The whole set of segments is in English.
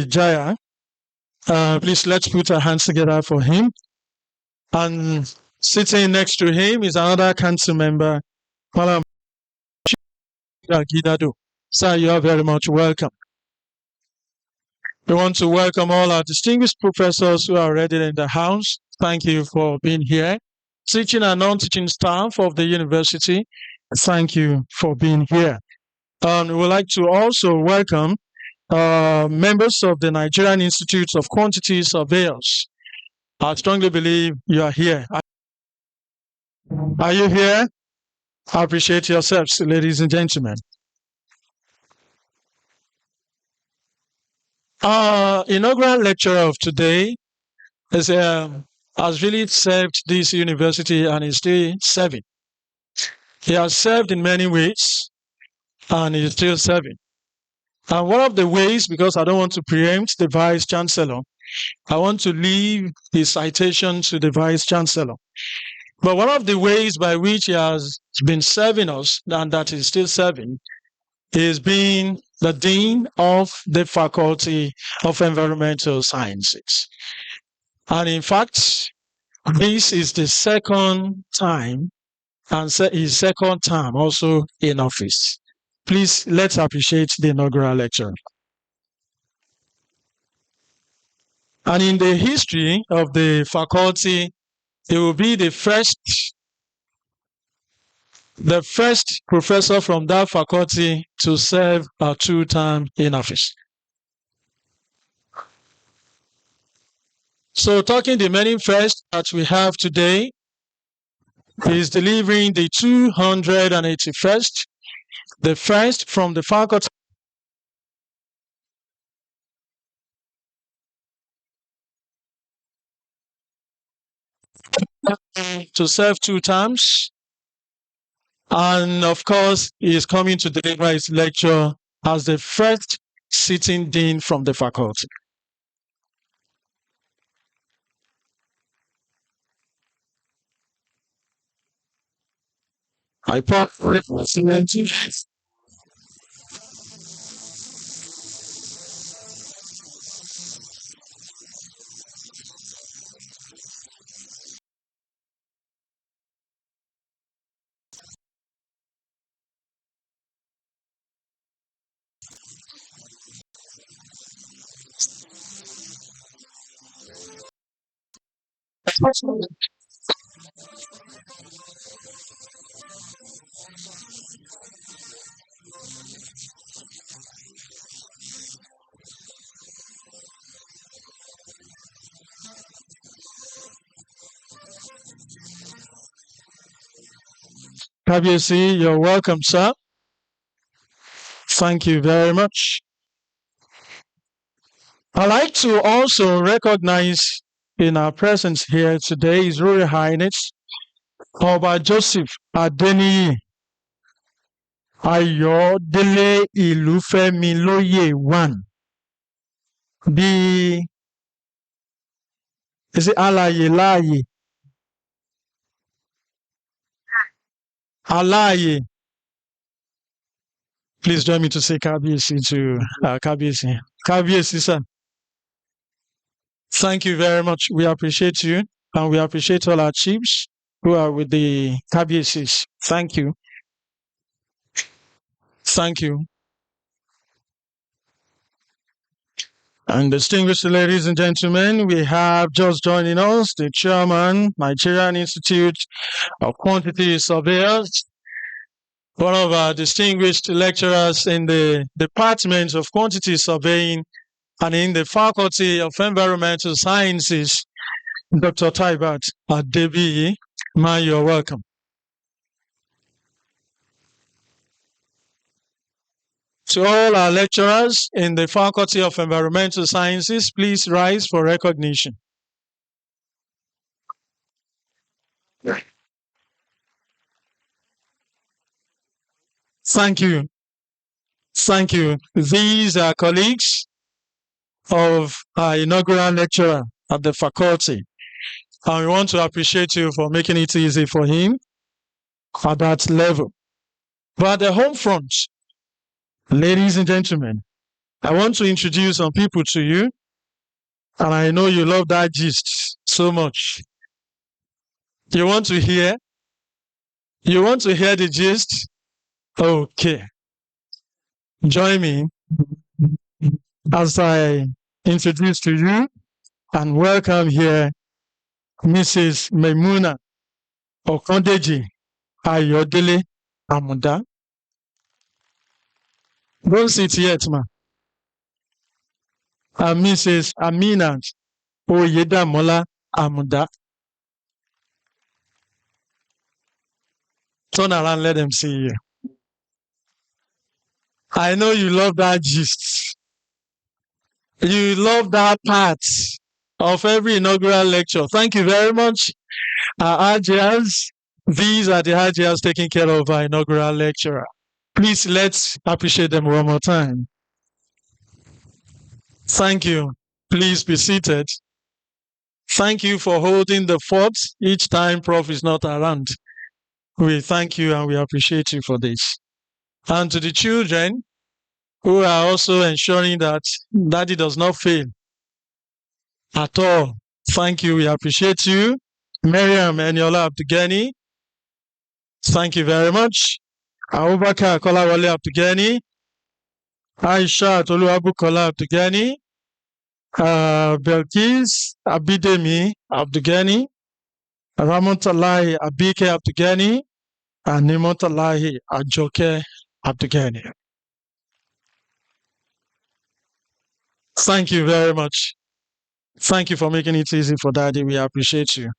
Jaya. Please let's put our hands together for him. And sitting next to him is another council member, Malam Gidado. Sir, you are very much welcome. We want to welcome all our distinguished professors who are already in the house. Thank you for being here. Teaching and non-teaching staff of the university, thank you for being here. We would like to also welcome members of the Nigerian Institute of Quantity Surveyors. I strongly believe you are here. Are you here? I appreciate yourselves, ladies and gentlemen. Our inaugural lecturer of today has really served this university and is still serving. He has served in many ways and he is still serving. And one of the ways, because I don't want to preempt the Vice Chancellor, I want to leave his citation to the Vice Chancellor. But one of the ways by which he has been serving us, and that he's still serving, is being the Dean of the Faculty of Environmental Sciences. And in fact, this is the second time, and his second term also in office. Please, let's appreciate the inaugural lecturer. And in the history of the faculty, it will be the first professor from that faculty to serve a 2-term in office. So talking the many first that we have today, he is delivering the 281st, the first from the faculty to serve 2 terms. And of course, he is coming to deliver his lecture as the first sitting dean from the faculty. I Obviously, you're welcome, sir. Thank you very much. I'd like to also recognize in our presence here today His Royal Highness Ọba Joseph Adeniyi Ayọ̀délé Ìlúfẹ́milóyè one. Is it Alaye Láàyè? Alaye. Please join me to say Kábíyèsí to Kábíyèsí. Kábíyèsí, sir. Thank you very much. We appreciate you, and we appreciate all our chiefs who are with the Kábíyèsís. Thank you. Thank you. And distinguished ladies and gentlemen, we have just joining us the chairman, Nigerian Institute of Quantity Surveyors, one of our distinguished lecturers in the Department of Quantity Surveying and in the Faculty of Environmental Sciences, Dr. Taibat Adebiyi. Ma, you're welcome. To all our lecturers in the Faculty of Environmental Sciences, please rise for recognition. Thank you. Thank you. These are colleagues of our inaugural lecturer at the faculty. And we want to appreciate you for making it easy for him at that level. But at the home front, ladies and gentlemen, I want to introduce some people to you, and I know you love that gist so much. You want to hear? You want to hear the gist? Okay. Join me as I introduce to you and welcome here Mrs. Maimuna Okondeji Ayodele Amuda. Don't sit yet, ma. And Mrs. Aminat Oyedamola Amuda. Turn around, let them see you. I know you love that gist. You love that part of every inaugural lecture. Thank you very much, Ajias. These are the Ajias taking care of our inaugural lecturer. Please, let's appreciate them one more time. Thank you. Please be seated. Thank you for holding the fort each time Prof is not around. We thank you and we appreciate you for this. And to the children who are also ensuring that Daddy does not fail at all. Thank you. We appreciate you. Miriam Eniola Abdugani. Thank you very much. Abubakar Kolawale Abdugani. Aisha Toluabukola Abdugani. Belkis Abidemi Abdugani. Ramontalahi Abike Abdugani. And Nimotalahi Ajoke Abdugani. Thank you very much. Thank you for making it easy for Daddy. We appreciate you.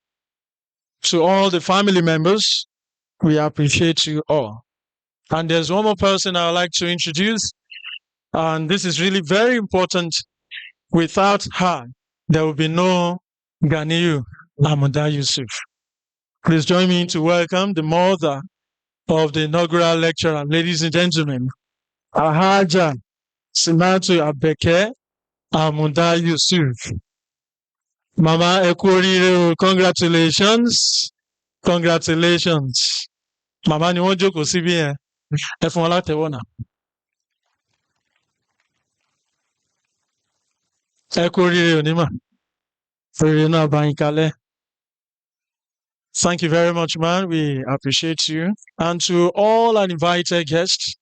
To all the family members, we appreciate you all. And there's one more person I would like to introduce. And this is really very important. Without her, there will be no Ganiyu Amuda-Yusuf. Please join me to welcome the mother of the inaugural lecturer, ladies and gentlemen, Ahaja Simatu Abeke Amuda-Yusuf. Mama Ekurire, congratulations. Congratulations. Mama ni wọ́n jókòó síbí yẹn. Ẹ fún wọn látẹ̀wọ́ náà. Ẹ kú oríire òní mà. Oríire náà bá yín kalẹ̀. Thank you very much, man. We appreciate you. And to all uninvited guests,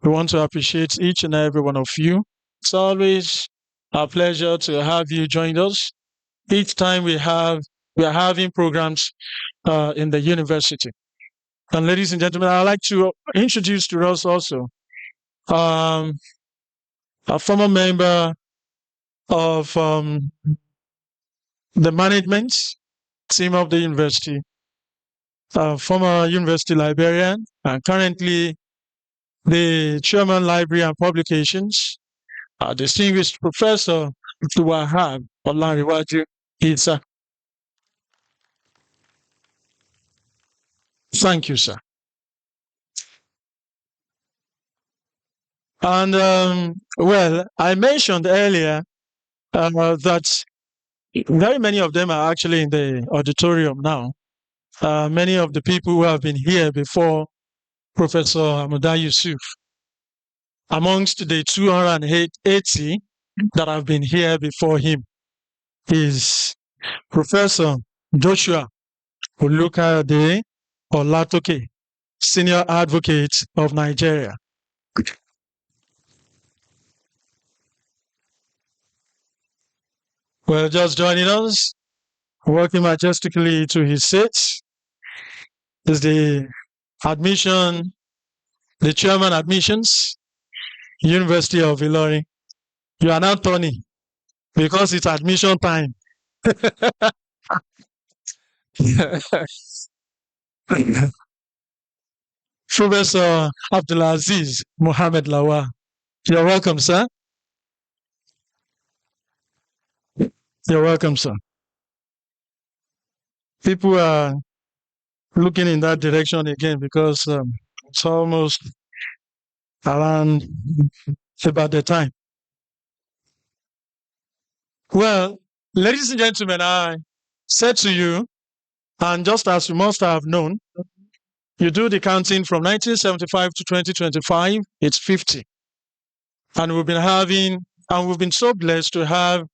we want to appreciate each and every one of you. It's always a pleasure to have you join us. Each time we are having programs in the university. And ladies and gentlemen, I'd like to introduce to us also a former member of the management team of the university, former university librarian, and currently the chairman library and publications, distinguished Professor Wahab Olariwaju Isa. Thank you, sir. And well, I mentioned earlier that very many of them are actually in the auditorium now. Many of the people who have been here before Professor Amuda-Yusuf, amongst the 280 that have been here before him, is Professor Joshua Olukayode Olatoke, Senior Advocate of Nigeria. Well, just joining us, walking majestically to his seat, is the chairman admissions, University of Ilorin. You are now turning because it's admission time. Professor Abdulaziz Mohammed Lawa. You're welcome, sir. You're welcome, sir. People are looking in that direction again because it's almost around about the time. Well, ladies and gentlemen, I said to you, and just as you must have known, you do the counting from 1975 to 2025, it's 50. And we've been so blessed to have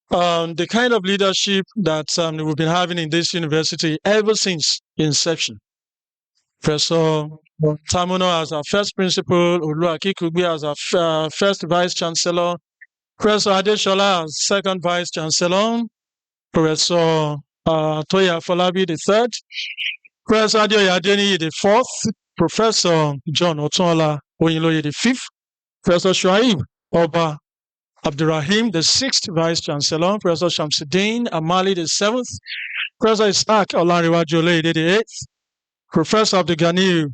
the kind of leadership that we've been having in this university ever since inception. Professor Tamuno as our first principal, Oluwaki Kugbe as our first vice chancellor, Professor Adeshola as second vice chancellor, Professor Toya Falabi the third, Professor Adeoye Adeniyi the fourth, Professor John Otunla Oyinloye the fifth, Professor Shuaib Oba Abdurrahim the sixth vice chancellor, Professor Shamsuddin Amali the seventh, Professor Isaac Olanrewaju Olóyèdé the eighth, Professor Ganiyu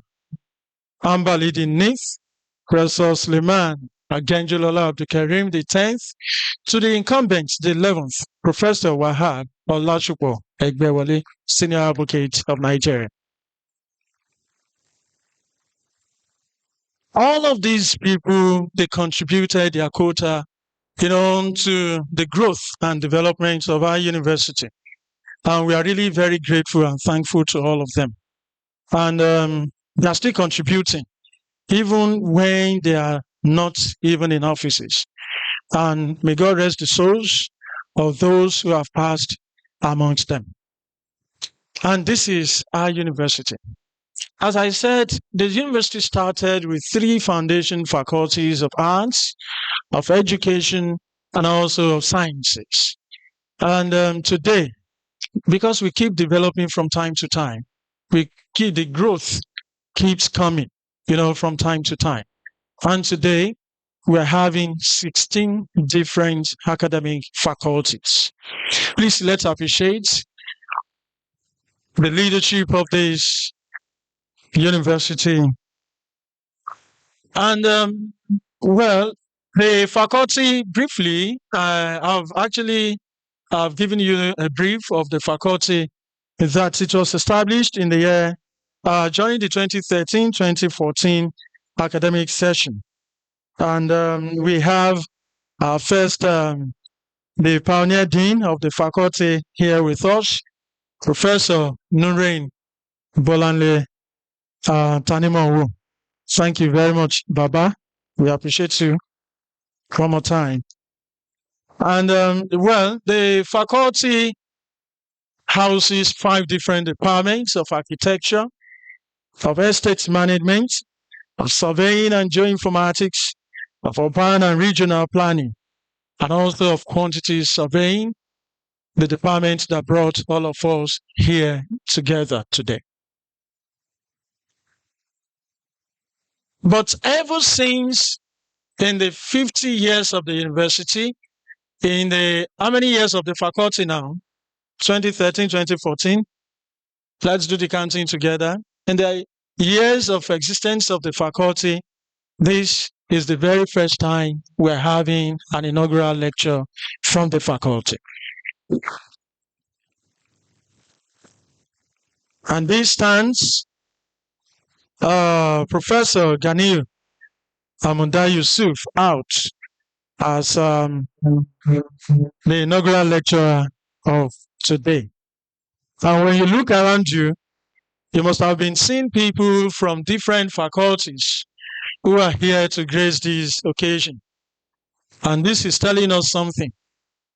Ambali the ninth, Professor Suleiman Agenjilola Abdulkarim the 10th, to the incumbent the 11th, Professor Wahab Olachupo Egbewale, Senior Advocate of Nigeria. All of these people, they contributed their quota, to the growth and development of our university. And we are really very grateful and thankful to all of them. And they are still contributing, even when they are not even in offices. And may God rest the souls of those who have passed amongst them. And this is our university. As I said, the university started with 3 foundation faculties of arts, of education, and also of sciences. And today, because we keep developing from time to time, the growth keeps coming, from time to time. And today, we're having 16 different academic faculties. Please, let's appreciate the leadership of this university. And, the faculty, briefly, I've given you a brief of the faculty that it was established in the year, during the 2013-2014 academic session. And we have our first, the pioneer dean of the faculty here with us, Professor Nurain Bolanle Tanimowo. Thank you very much, Baba. We appreciate you one more time. And the faculty houses 5 different departments of architecture, of estate management, of surveying and geoinformatics, of urban and regional planning, and also of quantity surveying, the department that brought all of us here together today. But ever since in the 50 years of the university, how many years of the faculty now? 2013, 2014. Let's do the counting together. In the years of existence of the faculty, this is the very first time we're having an inaugural lecture from the faculty. And this stands Professor Ganiyu Amuda-Yusuf out as the inaugural lecturer of today. And when you look around you, you must have been seeing people from different faculties who are here to grace this occasion. And this is telling us something.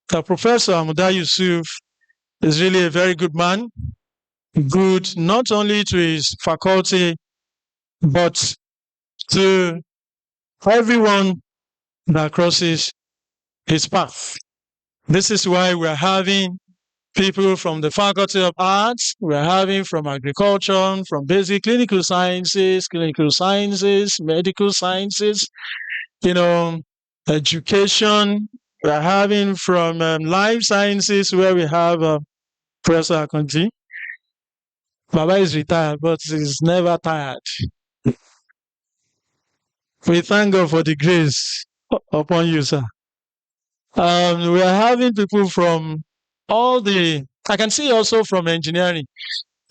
That Professor Amuda-Yusuf is really a very good man, good not only to his faculty, but to everyone that crosses his path. This is why we're having people from the Faculty of Arts, we're having from agriculture, from basic clinical sciences, medical sciences, education. We're having from life sciences, where we have Professor Akonji. Baba is retired, but he's never tired. We thank God for the grace upon you, sir. We are having people from I can see also from engineering.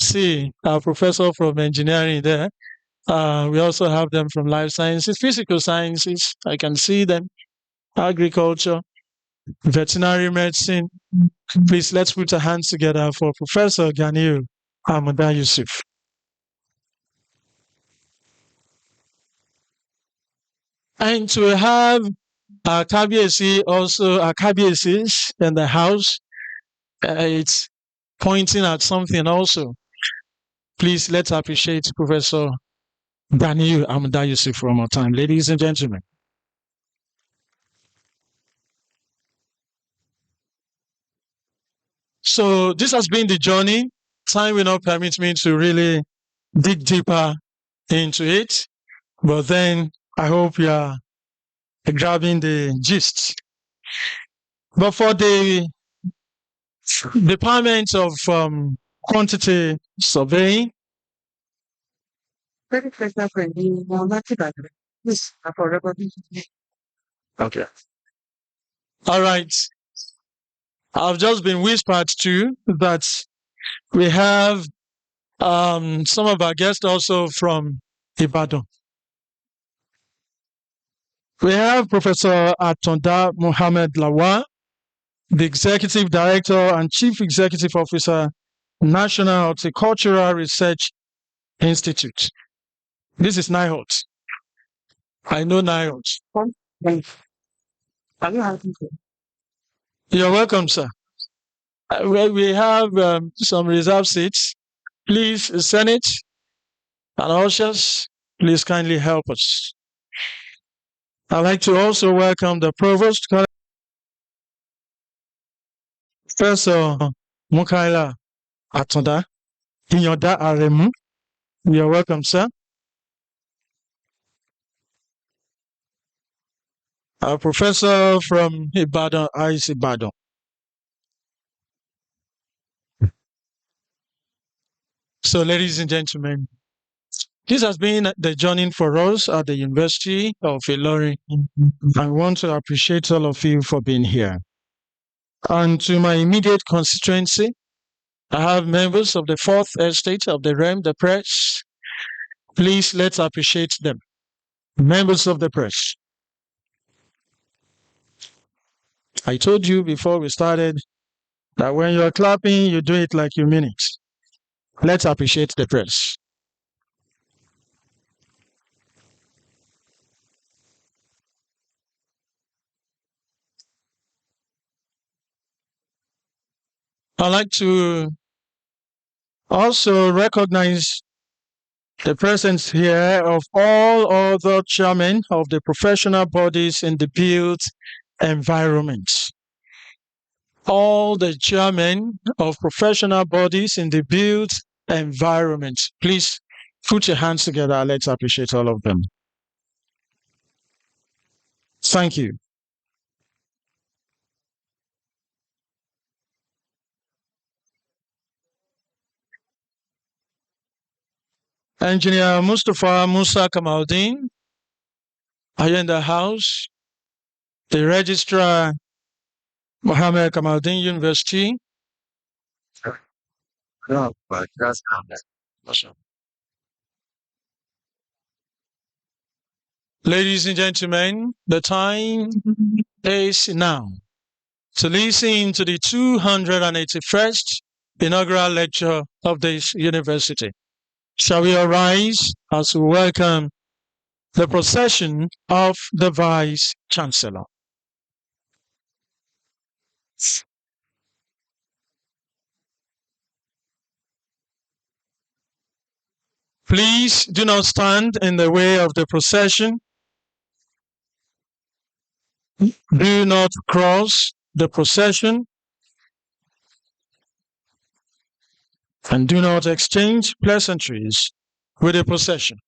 See our professor from engineering there. We also have them from life sciences, physical sciences. I can see them. Agriculture, veterinary medicine. Please, let's put our hands together for Professor Ganiyu Amuda-Yusuf. And to have Kabiesi also, Kabiesis in the house, it's pointing at something also. Please, let's appreciate Professor Ganiyu Amuda-Yusuf one more time. Ladies and gentlemen. So this has been the journey. Time will not permit me to really dig deeper into it, but then I hope you are grabbing the gist. But for the Department of Quantity Surveying, okay. All right. I've just been whispered to that we have some of our guests also from Ibadan. We have Professor Atonda Mohammed Lawa, the Executive Director and Chief Executive Officer, National Horticultural Research Institute. This is NIHOT. I know NIHOT. You're welcome, sir. We have some reserved seats. Please, Senate and ushers, please kindly help us. I'd like to also welcome the Provost, Professor Mukaila Atonda Inyoda Aremu. You're welcome, sir. Our professor from Ibadan, ICE Ibadan. So, ladies and gentlemen, this has been the journey for us at the University of Ilorin. I want to appreciate all of you for being here. And to my immediate constituency, I have members of the fourth estate of the realm, the press. Please, let's appreciate them. Members of the press. I told you before we started that when you're clapping, you do it like you mean it. Let's appreciate the press. I'd like to also recognize the presence here of all other chairmen of the professional bodies in the built environment. All the chairmen of professional bodies in the built environment. Please put your hands together. Let's appreciate all of them. Thank you. Engineer Mustafa Musa Kamaldeen, are you in the house? The Registrar Mohammed Kamaldeen University. Ladies and gentlemen, the time is now to listen to the 281st inaugural lecture of this university. Shall we arise as we welcome the procession of the Vice Chancellor? Please do not stand in the way of the procession. Do not cross the procession. And do not exchange pleasantries with the procession.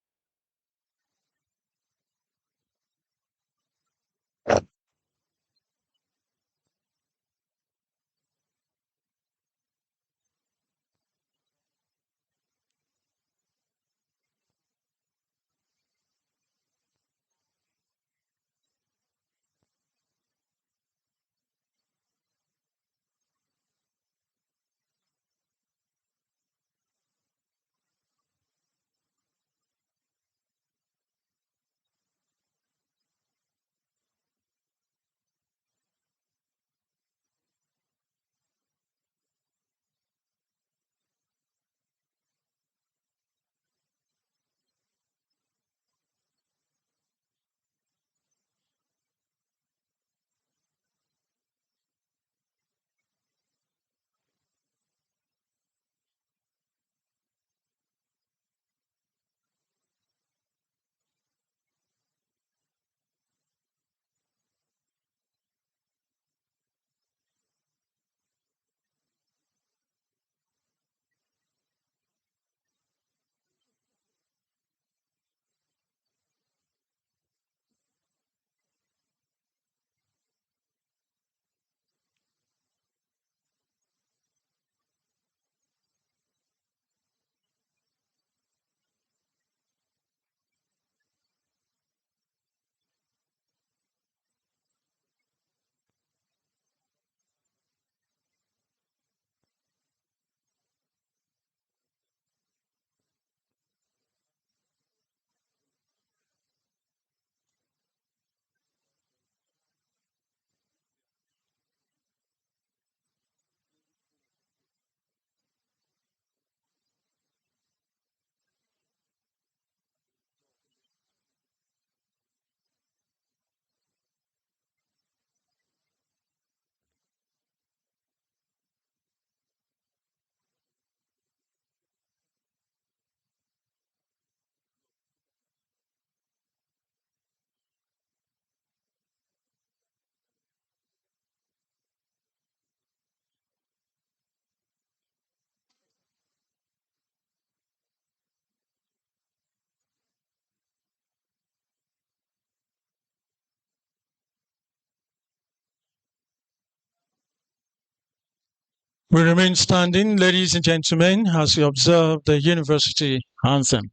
We remain standing, ladies and gentlemen, as we observe the university anthem.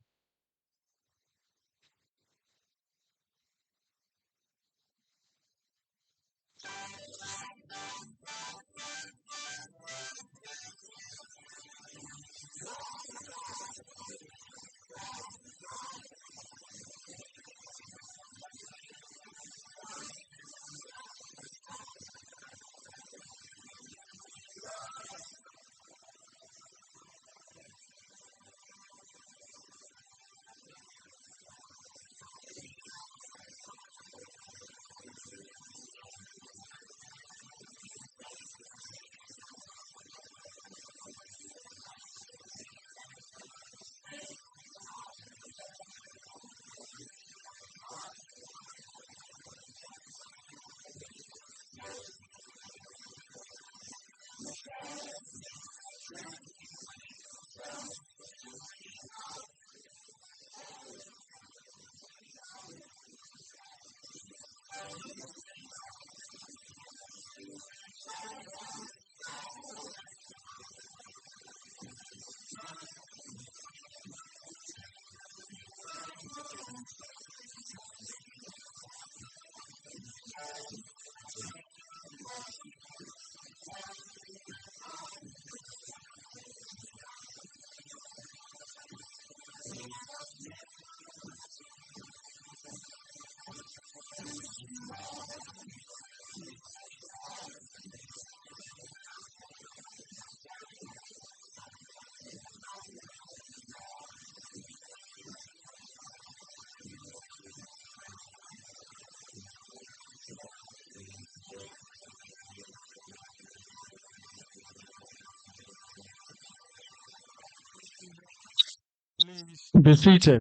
Please be seated.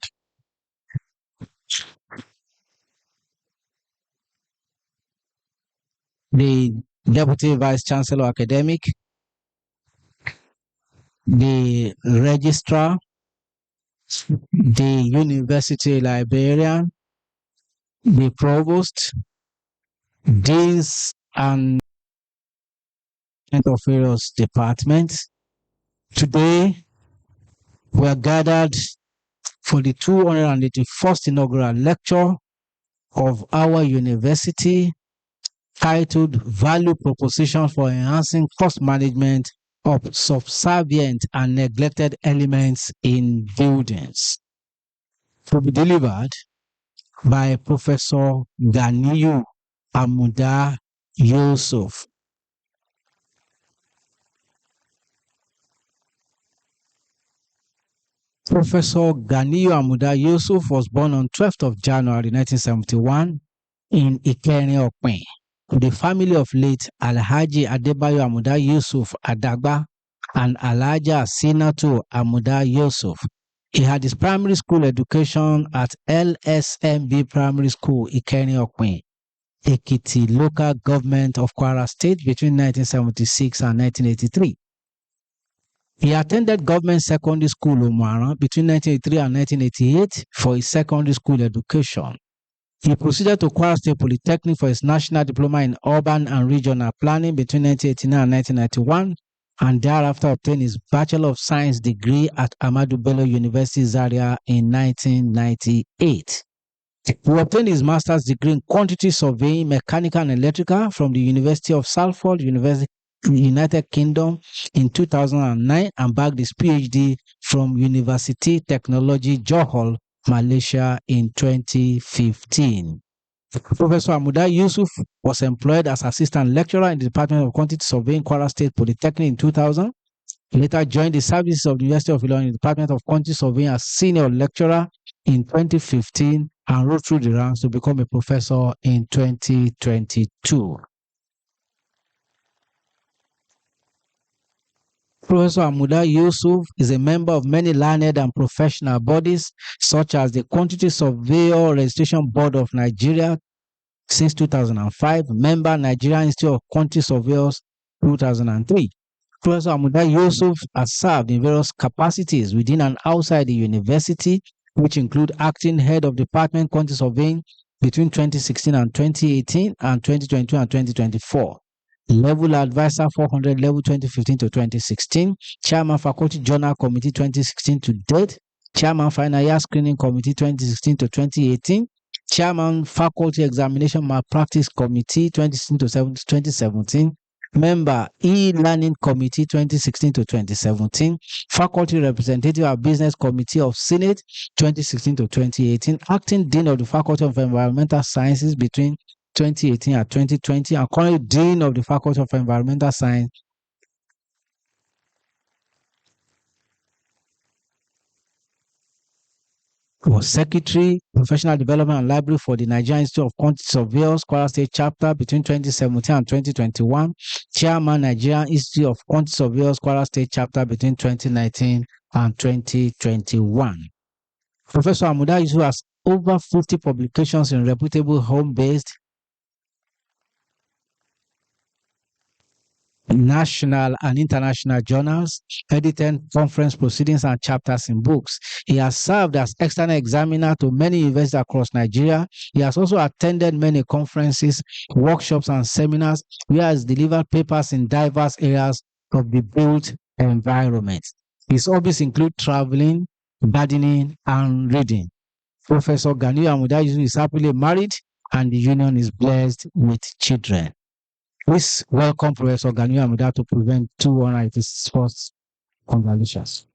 The Deputy Vice Chancellor Academic, the Registrar, the University Librarian, the Provost, Deans and of various departments. Today, we are gathered for the 281st inaugural lecture of our university titled Value Proposition for Enhancing Cost Management of Subservient and Neglected Elements in Buildings, to be delivered by Professor Ganiyu Amuda-Yusuf. Professor Ganiyu Amuda-Yusuf was born on 12th of January 1971 in Ilorin, the family of late Alhaji Adebayo Amuda-Yusuf Adagba and Alhaja Sinatu Amuda-Yusuf. He had his primary school education at LSMB Primary School, Ilorin, Ekiti Local Government of Kwara State between 1976 and 1983. He attended Government Secondary School Umara between 1983 and 1988 for his secondary school education. He proceeded to Kwara State Polytechnic for his National Diploma in Urban and Regional Planning between 1989 and 1991, and thereafter obtained his Bachelor of Science degree at Ahmadu Bello University Zaria in 1998. He obtained his master's degree in quantity surveying, mechanical and electrical from the University of Salford, United Kingdom in 2009, and bagged his PhD from University Technology Johor, Malaysia in 2015. Professor Amuda-Yusuf was employed as assistant lecturer in the Department of Quantity Surveying, Kwara State Polytechnic in 2000. He later joined the services of the University of Ilorin in the Department of Quantity Surveying as senior lecturer in 2015 and rose through the ranks to become a professor in 2022. Professor Amuda-Yusuf is a member of many learned and professional bodies, such as the Quantity Surveyor Registration Board of Nigeria since 2005, member Nigerian Institute of Quantity Surveyors 2003. Professor Amuda-Yusuf has served in various capacities within and outside the university, which include acting head of Department Quantity Surveying between 2016 and 2018 and 2022 and 2024. Level Advisor 400, level 2015 to 2016. Chairman Faculty Journal Committee 2016 to date. Chairman Final Year Screening Committee 2016 to 2018. Chairman Faculty Examination Malpractice Committee 2016 to 2017. Member E-Learning Committee 2016 to 2017. Faculty Representative of Business Committee of Senate 2016 to 2018. Acting Dean of the Faculty of Environmental Sciences between 2018 and 2020, and currently Dean of the Faculty of Environmental Science. Was Secretary, Professional Development and Library for the Nigerian Institute of Quantity Surveyors, Kwara State Chapter between 2017 and 2021. Chairman, Nigerian Institute of Quantity Surveyors, Kwara State Chapter between 2019 and 2021. Professor Amuda-Yusuf has over 50 publications in reputable home-based, national and international journals, edited conference proceedings and chapters in books. He has served as external examiner to many universities across Nigeria. He has also attended many conferences, workshops, and seminars where he has delivered papers in diverse areas of the built environment. His hobbies include traveling, gardening, and reading. Professor Ganiyu Amuda-Yusuf is happily married, and the union is blessed with children. Please welcome Professor Ganiyu Amuda to prevent 281 first. Congratulations.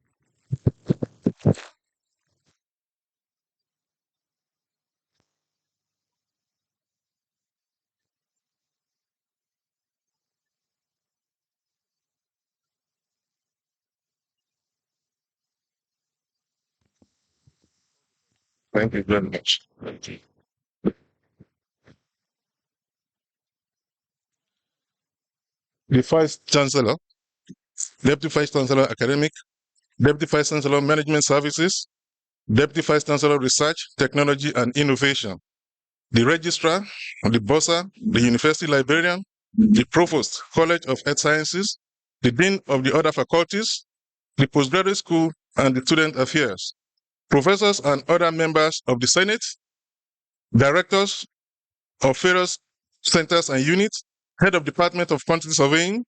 Thank you very much. Thank you. The Vice Chancellor, Deputy Vice Chancellor Academic, Deputy Vice Chancellor Management Services, Deputy Vice Chancellor Research, Technology and Innovation, the Registrar, the Bursar, the University Librarian, the Provost, College of Earth Sciences, the Dean of the other faculties, the Postgraduate School, and the Student Affairs, professors and other members of the Senate, directors of various centers and units, head of Department of Quantity Surveying,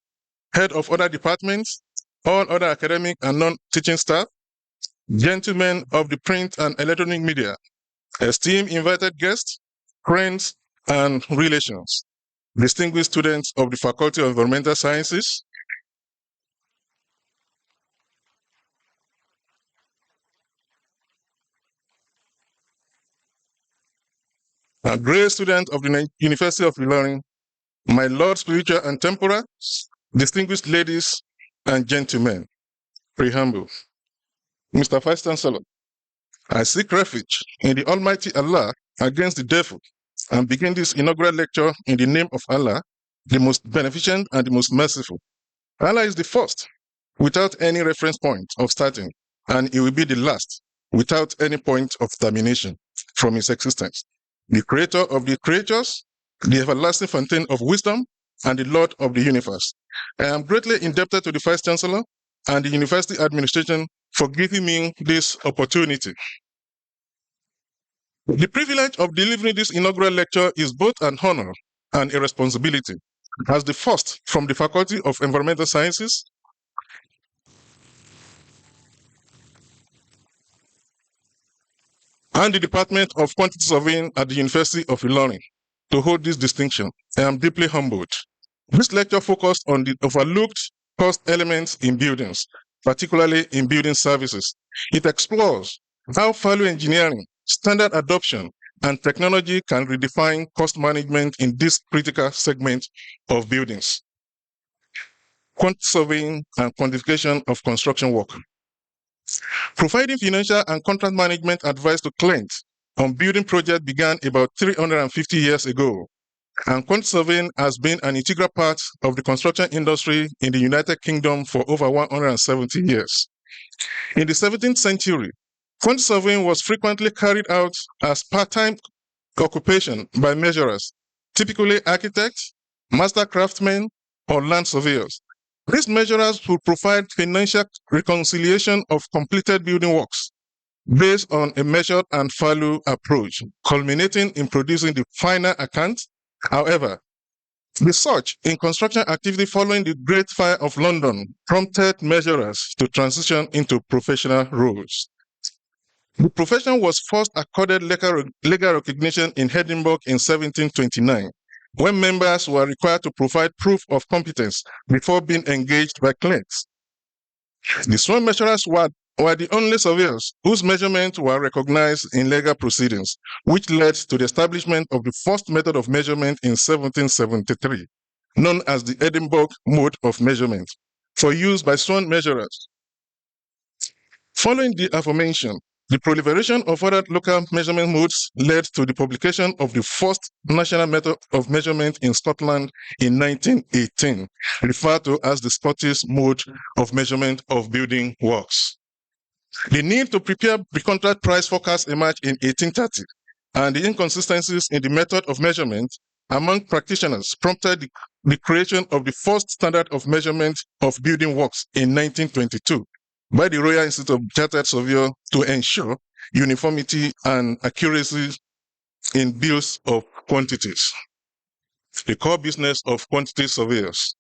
head of other departments, all other academic and non-teaching staff, gentlemen of the print and electronic media, esteemed invited guests, friends, and relations, distinguished students of the Faculty of Environmental Sciences, a great student of the University of Ilorin, my Lord Spiritual and Temporal, distinguished ladies and gentlemen, preamble. Mr. Vice Chancellor, I seek refuge in the Almighty Allah against the devil and begin this inaugural lecture in the name of Allah, the most beneficent and the most merciful. Allah is the first, without any reference point of starting, and He will be the last, without any point of termination from His existence. The Creator of the creatures, the everlasting fountain of wisdom, and the Lord of the universe. I am greatly indebted to the Vice Chancellor and the University Administration for giving me this opportunity. The privilege of delivering this inaugural lecture is both an honor and a responsibility. As the first from the Faculty of Environmental Sciences, and the Department of Quantity Surveying at the University of Ilorin to hold this distinction, I am deeply humbled. This lecture focused on the overlooked cost elements in buildings, particularly in building services. It explores how value engineering, standard adoption, and technology can redefine cost management in this critical segment of buildings. Quantity surveying and quantification of construction work. Providing financial and contract management advice to clients on building projects began about 350 years ago, and quantity surveying has been an integral part of the construction industry in the United Kingdom for over 170 years. In the 17th century, quantity surveying was frequently carried out as part-time occupation by measurers, typically architects, master craftsmen, or land surveyors. These measurers will provide financial reconciliation of completed building works based on a measured and value approach, culminating in producing the final account. However, The surge in construction activity following the Great Fire of London prompted measurers to transition into professional roles. The profession was first accorded legal recognition in Edinburgh in 1729, when members were required to provide proof of competence before being engaged by clients. The sworn measurers were the only surveyors whose measurements were recognized in legal proceedings, which led to the establishment of the first method of measurement in 1773, known as the Edinburgh mode of measurement, for use by sworn measurers. Following the aforementioned, the proliferation of other local measurement modes led to the publication of the first national method of measurement in Scotland in 1918, referred to as the Scottish mode of measurement of building works. The need to prepare pre-contract price forecasts emerged in 1830, and the inconsistencies in the method of measurement among practitioners prompted the creation of the first standard of measurement of building works in 1922 by the Royal Institute of Chartered Surveyors to ensure uniformity and accuracy in bills of quantities. The core business of quantity surveyors.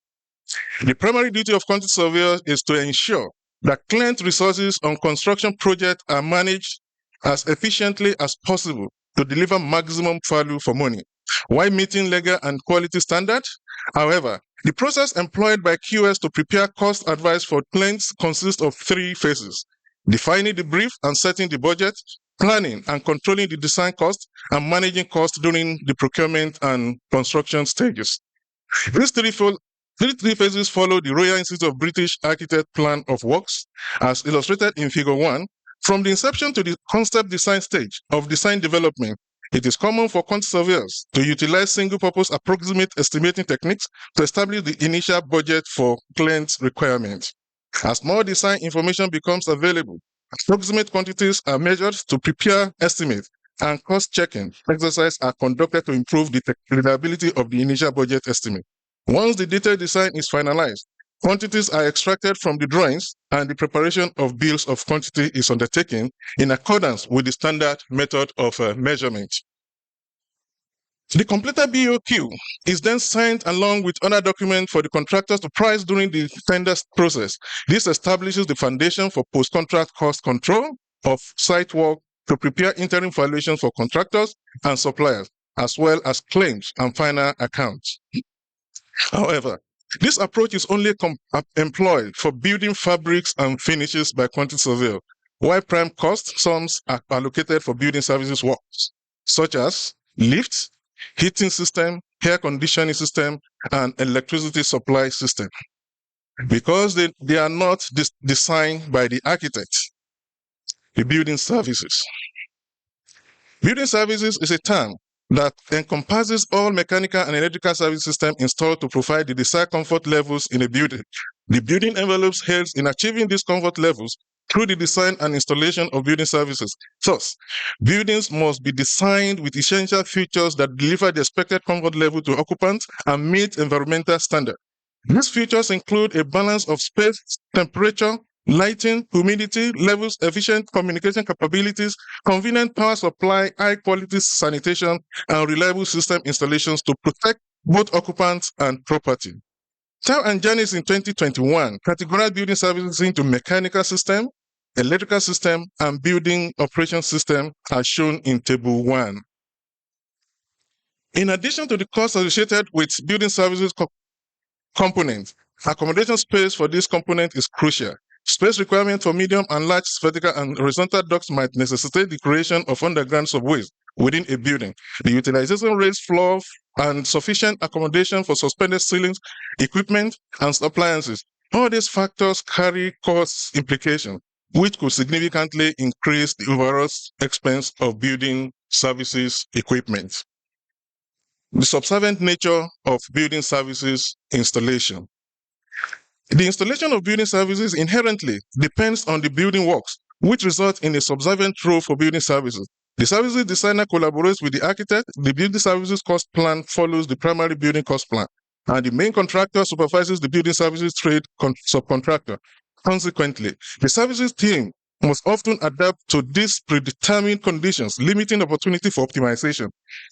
The primary duty of quantity surveyors is to ensure that client resources on construction projects are managed as efficiently as possible to deliver maximum value for money, while meeting legal and quality standards. However, the process employed by QS to prepare cost advice for clients consists of three phases: defining the brief and setting the budget, planning and controlling the design cost, and managing costs during the procurement and construction stages. These three phases follow the Royal Institute of British Architect Plan of Works, as illustrated in Figure 1. From the inception to the concept design stage of design development, it is common for quantity surveyors to utilize single-purpose approximate estimating techniques to establish the initial budget for clients' requirements. As more design information becomes available, approximate quantities are measured to prepare estimates, and cost-checking exercises are conducted to improve the reliability of the initial budget estimate. Once the detailed design is finalized, quantities are extracted from the drawings, and the preparation of bills of quantity is undertaken in accordance with the standard method of measurement. The completed BOQ is then signed along with other documents for the contractors to price during the tender process. This establishes the foundation for post-contract cost control of site work to prepare interim valuations for contractors and suppliers, as well as claims and final accounts. However, this approach is only employed for building fabrics and finishes by quantity surveyor, while prime cost sums are allocated for building services works, such as lifts, heating system, air conditioning system, and electricity supply system. Because they are not designed by the architect. The building services. Building services is a term that encompasses all mechanical and electrical service systems installed to provide the desired comfort levels in a building. The building envelopes helps in achieving these comfort levels through the design and installation of building services. Thus, buildings must be designed with essential features that deliver the expected comfort level to occupants and meet environmental standards. These features include a balance of space, temperature, lighting, humidity levels, efficient communication capabilities, convenient power supply, high-quality sanitation, and reliable system installations to protect both occupants and property. Chow and Janice in 2021 categorized building services into mechanical system, electrical system, and building operation system as shown in Table 1. In addition to the costs associated with building services components, accommodation space for this component is crucial. Space requirements for medium and large vertical and horizontal ducts might necessitate the creation of underground subways within a building. The utilization rates floor and sufficient accommodation for suspended ceilings, equipment, and appliances. All these factors carry cost implications, which could significantly increase the overall expense of building services equipment. The subservient nature of building services installation. The installation of building services inherently depends on the building works, which results in a subservient role for building services. The services designer collaborates with the architect. The building services cost plan follows the primary building cost plan, and the main contractor supervises the building services trade subcontractor. Consequently, the services team must often adapt to these predetermined conditions, limiting opportunity for optimization.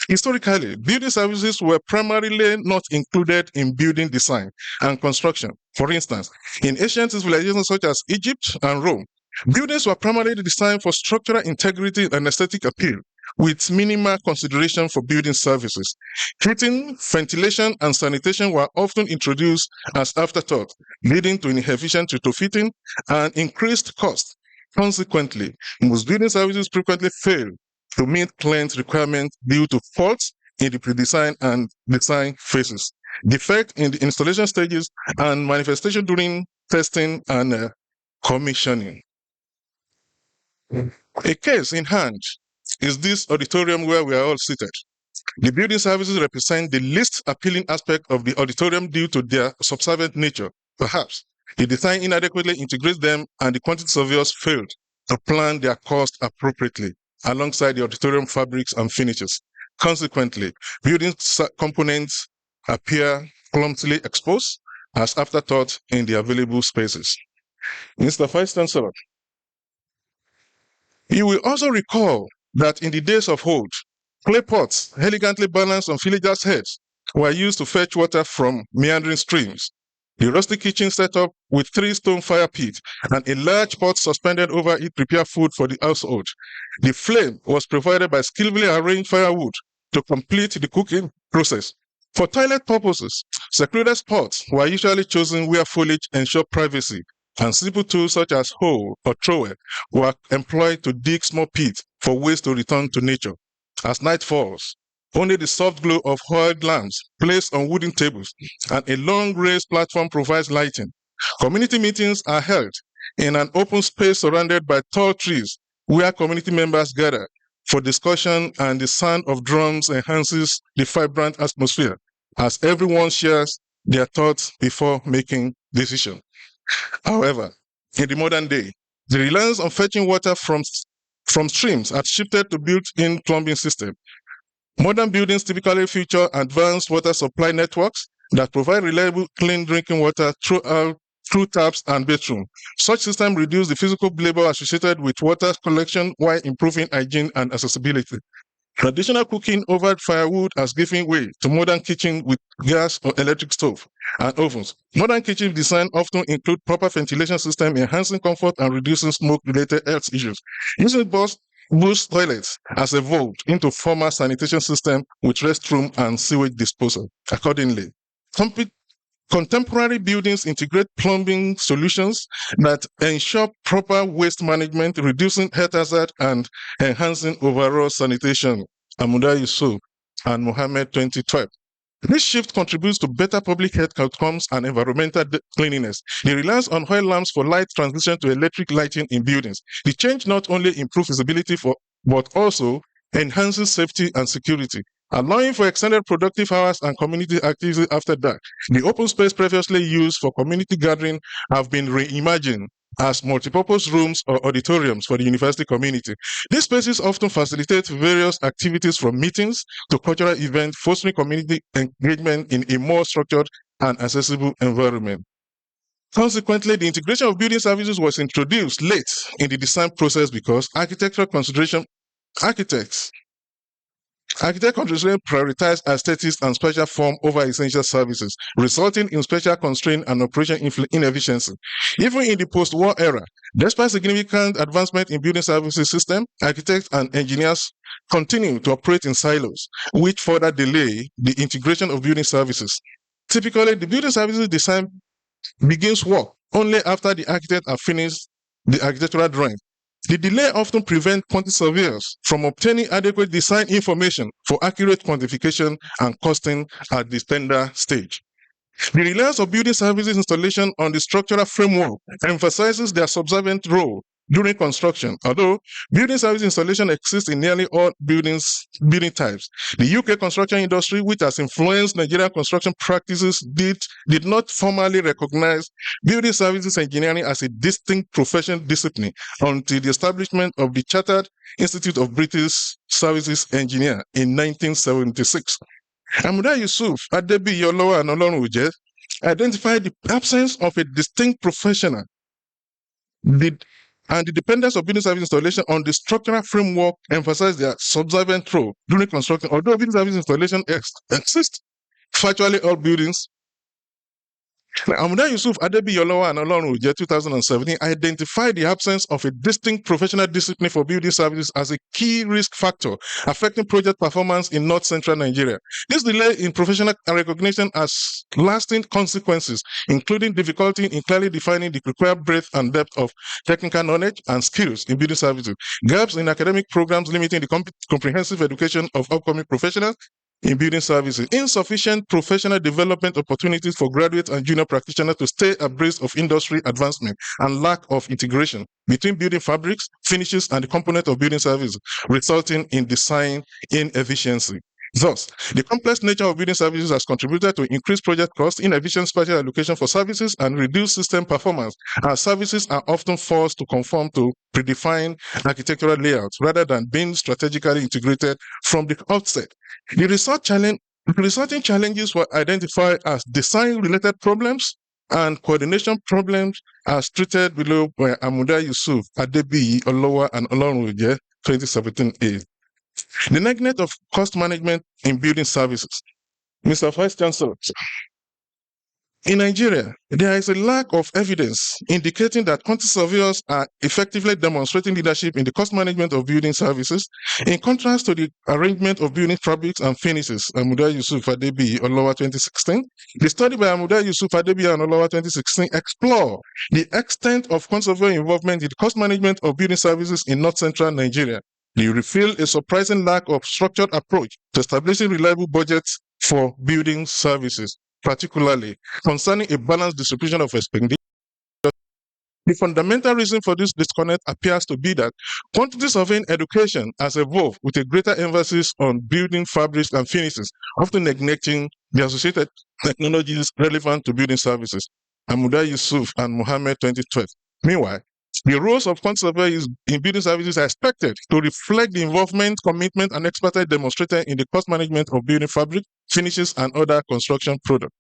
Historically, building services were primarily not included in building design and construction. For instance, in ancient civilizations such as Egypt and Rome, buildings were primarily designed for structural integrity and aesthetic appeal, with minimal consideration for building services. Heating, ventilation, and sanitation were often introduced as afterthought, leading to inefficient retrofitting and increased cost. Consequently, most building services frequently fail to meet client requirements due to faults in the pre-design and design phases, defect in the installation stages, and manifestation during testing and commissioning. A case in hand is this auditorium where we are all seated. The building services represent the least appealing aspect of the auditorium due to their subservient nature. Perhaps the design inadequately integrates them and the quantity surveyors failed to plan their cost appropriately alongside the auditorium fabrics and finishes. Consequently, building components appear clumsily exposed as afterthought in the available spaces. Mr. Vice Chancellor, you will also recall that in the days of old, clay pots, elegantly balanced on villagers' heads, were used to fetch water from meandering streams. The rustic kitchen setup with 3 stone fire pits and a large pot suspended over it prepared food for the household. The flame was provided by skillfully arranged firewood to complete the cooking process. For toilet purposes, secluded spots were usually chosen where foliage ensured privacy, and simple tools such as hoe or trowel were employed to dig small pits for waste to return to nature. As night falls, only the soft glow of oiled lamps placed on wooden tables and a long raised platform provides lighting. Community meetings are held in an open space surrounded by tall trees where community members gather for discussion, and the sound of drums enhances the vibrant atmosphere as everyone shares their thoughts before making decisions. However, in the modern day, the reliance on fetching water from streams has shifted to built-in plumbing systems. Modern buildings typically feature advanced water supply networks that provide reliable, clean drinking water through taps and bathrooms. Such systems reduce the physical labor associated with water collection while improving hygiene and accessibility. Traditional cooking over firewood has given way to modern kitchen with gas or electric stove and ovens. Modern kitchen design often include proper ventilation system, enhancing comfort and reducing smoke-related health issues. Using boost toilets has evolved into formal sanitation system with restroom and sewage disposal. Accordingly, contemporary buildings integrate plumbing solutions that ensure proper waste management, reducing health hazard and enhancing overall sanitation. Amuda-Yusuf and Mohammed 2012. This shift contributes to better public health outcomes and environmental cleanliness. The reliance on oil lamps for light transition to electric lighting in buildings. The change not only improves visibility but also enhances safety and security, allowing for extended productive hours and community activity after dark. The open space previously used for community gathering have been reimagined as multipurpose rooms or auditoriums for the university community. These spaces often facilitate various activities from meetings to cultural events, fostering community engagement in a more structured and accessible environment. Consequently, the integration of building services was introduced late in the design process because architectural consideration Architect consideration prioritized aesthetics and special form over essential services, resulting in special constraint and operation inefficiency. Even in the post-war era, despite significant advancement in building services system, architects and engineers continue to operate in silos, which further delay the integration of building services. Typically, the building services design begins work only after the architect has finished the architectural drawing. The delay often prevents quantity surveyors from obtaining adequate design information for accurate quantification and costing at the tender stage. The reliance of building services installation on the structural framework emphasizes their subservient role during construction. Although building service installation exists in nearly all building types, the UK construction industry, which has influenced Nigerian construction practices, did not formally recognize building services engineering as a distinct professional discipline until the establishment of the Chartered Institute of British Services Engineer in 1976. Amuda-Yusuf, Adebiyolowo, and Olorunuje identified the absence of a distinct professional. The and the dependence of building service installation on the structural framework emphasize their subservient role during construction. Although building service installation exists, virtually all buildings. Amuda-Yusuf, Adebiyolowa, and Ilorin 2017 identified the absence of a distinct professional discipline for building services as a key risk factor affecting project performance in North Central Nigeria. This delay in professional recognition has lasting consequences, including difficulty in clearly defining the required breadth and depth of technical knowledge and skills in building services, gaps in academic programs limiting the comprehensive education of upcoming professionals in building services, insufficient professional development opportunities for graduate and junior practitioners to stay abreast of industry advancement, and lack of integration between building fabrics, finishes, and the component of building services, resulting in design inefficiency. Thus, the complex nature of building services has contributed to increased project costs, inefficient spatial allocation for services, and reduced system performance, as services are often forced to conform to predefined architectural layouts rather than being strategically integrated from the outset. The resulting challenges were identified as design-related problems and coordination problems, as treated below by Amuda-Yusuf, Adebiyolowa, and Ilorin 2017a. The neglect of cost management in building services. Mr. Vice Chancellor, in Nigeria, there is a lack of evidence indicating that quantity surveyors are effectively demonstrating leadership in the cost management of building services, in contrast to the arrangement of building fabrics and finishes. Amuda-Yusuf, Adebiyolowa 2016. The study by Amuda-Yusuf, Adebiyolowa, and Ilorin 2016 explore the extent of quantity surveyor involvement in the cost management of building services in North Central Nigeria. They reveal a surprising lack of structured approach to establishing reliable budgets for building services, particularly concerning a balanced distribution of expenditure. The fundamental reason for this disconnect appears to be that quantity surveying education has evolved with a greater emphasis on building fabrics and finishes, often neglecting the associated technologies relevant to building services. Amuda-Yusuf and Mohammed 2012. Meanwhile, the roles of quantity surveyors in building services are expected to reflect the involvement, commitment, and expertise demonstrated in the cost management of building fabric, finishes, and other construction products.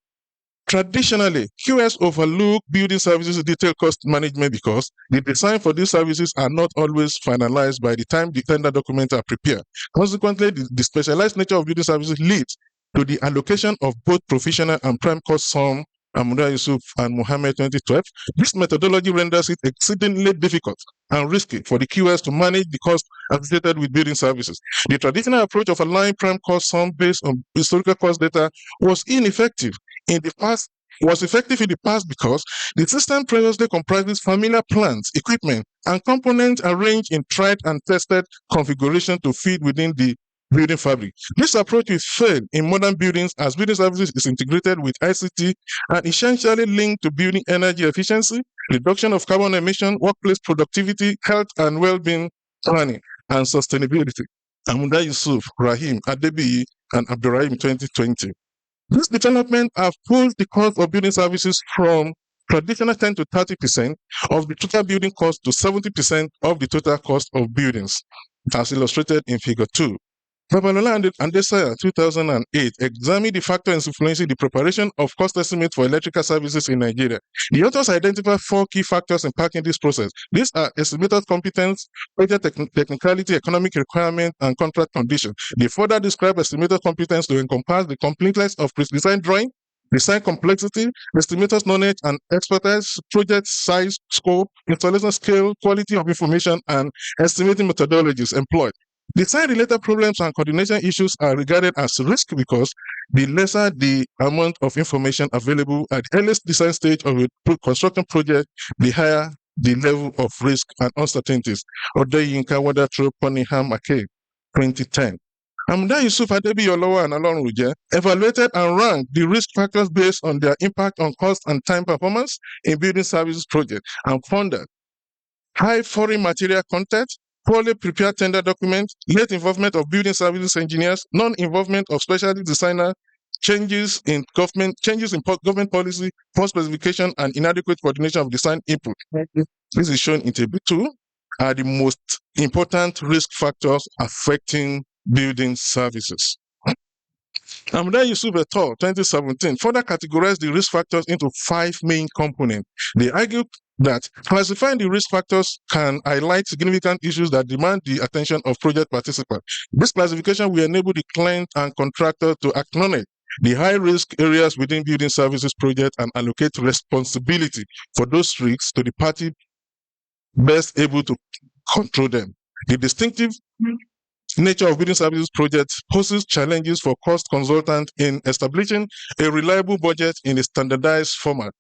Traditionally, QS overlook building services detailed cost management because the design for these services are not always finalized by the time the tender documents are prepared. Consequently, the specialized nature of building services leads to the allocation of both professional and prime cost sum. Amuda-Yusuf and Mohammed 2012. This methodology renders it exceedingly difficult and risky for the QS to manage the cost associated with building services. The traditional approach of allowing prime cost sum based on historical cost data was ineffective in the past. Was effective in the past because the system previously comprises familiar plants, equipment, and components arranged in tried and tested configuration to fit within the building fabric. This approach will fail in modern buildings as building services is integrated with ICT and essentially linked to building energy efficiency, reduction of carbon emission, workplace productivity, health and well-being planning, and sustainability. Amuda-Yusuf, Rahim, Adebiyi, and Abdurrahim 2020. This development have pulled the cost of building services from traditional 10 to 30% of the total building cost to 70% of the total cost of buildings, as illustrated in Figure 2. Babalola and Desaya 2008 examined the factors influencing the preparation of cost estimates for electrical services in Nigeria. The authors identified 4 key factors impacting this process. These are estimated competence, project technicality, economic requirement, and contract conditions. They further describe estimated competence to encompass the completeness of design drawing, design complexity, estimator's knowledge and expertise, project size, scope, installation scale, quality of information, and estimating methodologies employed. Design-related problems and coordination issues are regarded as risk because the lesser the amount of information available at the earliest design stage of a construction project, the higher the level of risk and uncertainties. Odeyinka Wadatro Cunningham McKay, 2010. Amuda-Yusuf, Adebiyolowa, and Ilorin evaluated and ranked the risk factors based on their impact on cost and time performance in building services projects and found that high foreign material content, poorly prepared tender documents, late involvement of building services engineers, non-involvement of specialty designer, changes in government policy, poor specification, and inadequate coordination of design input. This is shown in Table 2 are the most important risk factors affecting building services. Amuda-Yusuf et al. 2017 further categorized the risk factors into 5 main components. They argue that classifying the risk factors can highlight significant issues that demand the attention of project participants. This classification will enable the client and contractor to acknowledge the high-risk areas within building services project and allocate responsibility for those risks to the party best able to control them. The distinctive nature of building services projects poses challenges for cost consultants in establishing a reliable budget in a standardized format,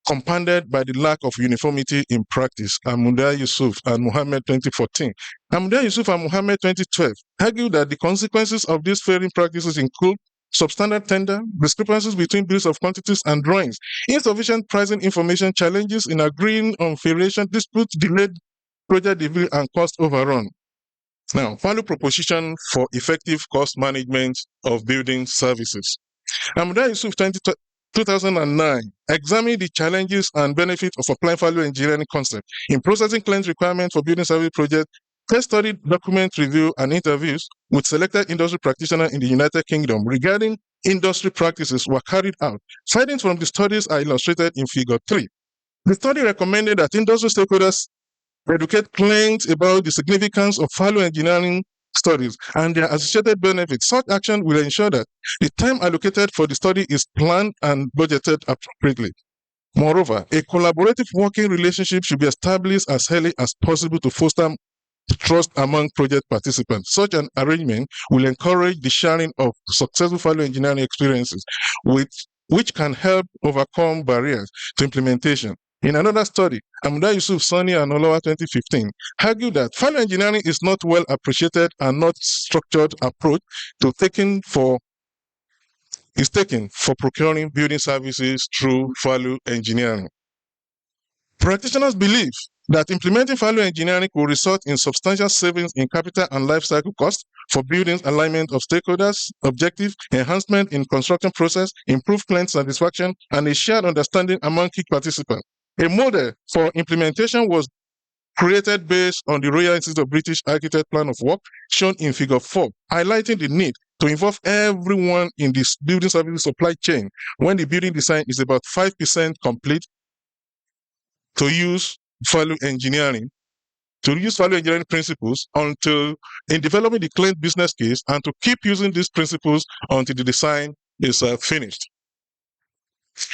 compounded by the lack of uniformity in practice. Amuda-Yusuf and Mohammed 2014. Amuda-Yusuf and Mohammed 2012 argue that the consequences of these failing practices include substandard tender, discrepancies between bills of quantities and drawings, insufficient pricing information, challenges in agreeing on variation, disputes, delayed project delivery, and cost overrun. Now, value proposition for effective cost management of building services. Amuda-Yusuf 2009 examined the challenges and benefits of applying value engineering concept in processing claims requirements for building service projects. Case study, document review, and interviews with selected industry practitioners in the United Kingdom regarding industry practices were carried out. Findings from the studies are illustrated in Figure 3. The study recommended that industry stakeholders educate clients about the significance of value engineering studies and their associated benefits. Such action will ensure that the time allocated for the study is planned and budgeted appropriately. Moreover, a collaborative working relationship should be established as early as possible to foster trust among project participants. Such an arrangement will encourage the sharing of successful value engineering experiences, which can help overcome barriers to implementation. In another study, Amuda-Yusuf, Sani, and Olowa 2015 argued that value engineering is not well appreciated and not structured approach to taken for procuring building services through value engineering. Practitioners believe that implementing value engineering will result in substantial savings in capital and life cycle costs for buildings, alignment of stakeholders, objective, enhancement in construction process, improved client satisfaction, and a shared understanding among key participants. A model for implementation was created based on the Royal Institute of British Architects Plan of Work shown in Figure 4, highlighting the need to involve everyone in this building services supply chain when the building design is about 5% complete to use value engineering principles until in developing the client business case and to keep using these principles until the design is finished.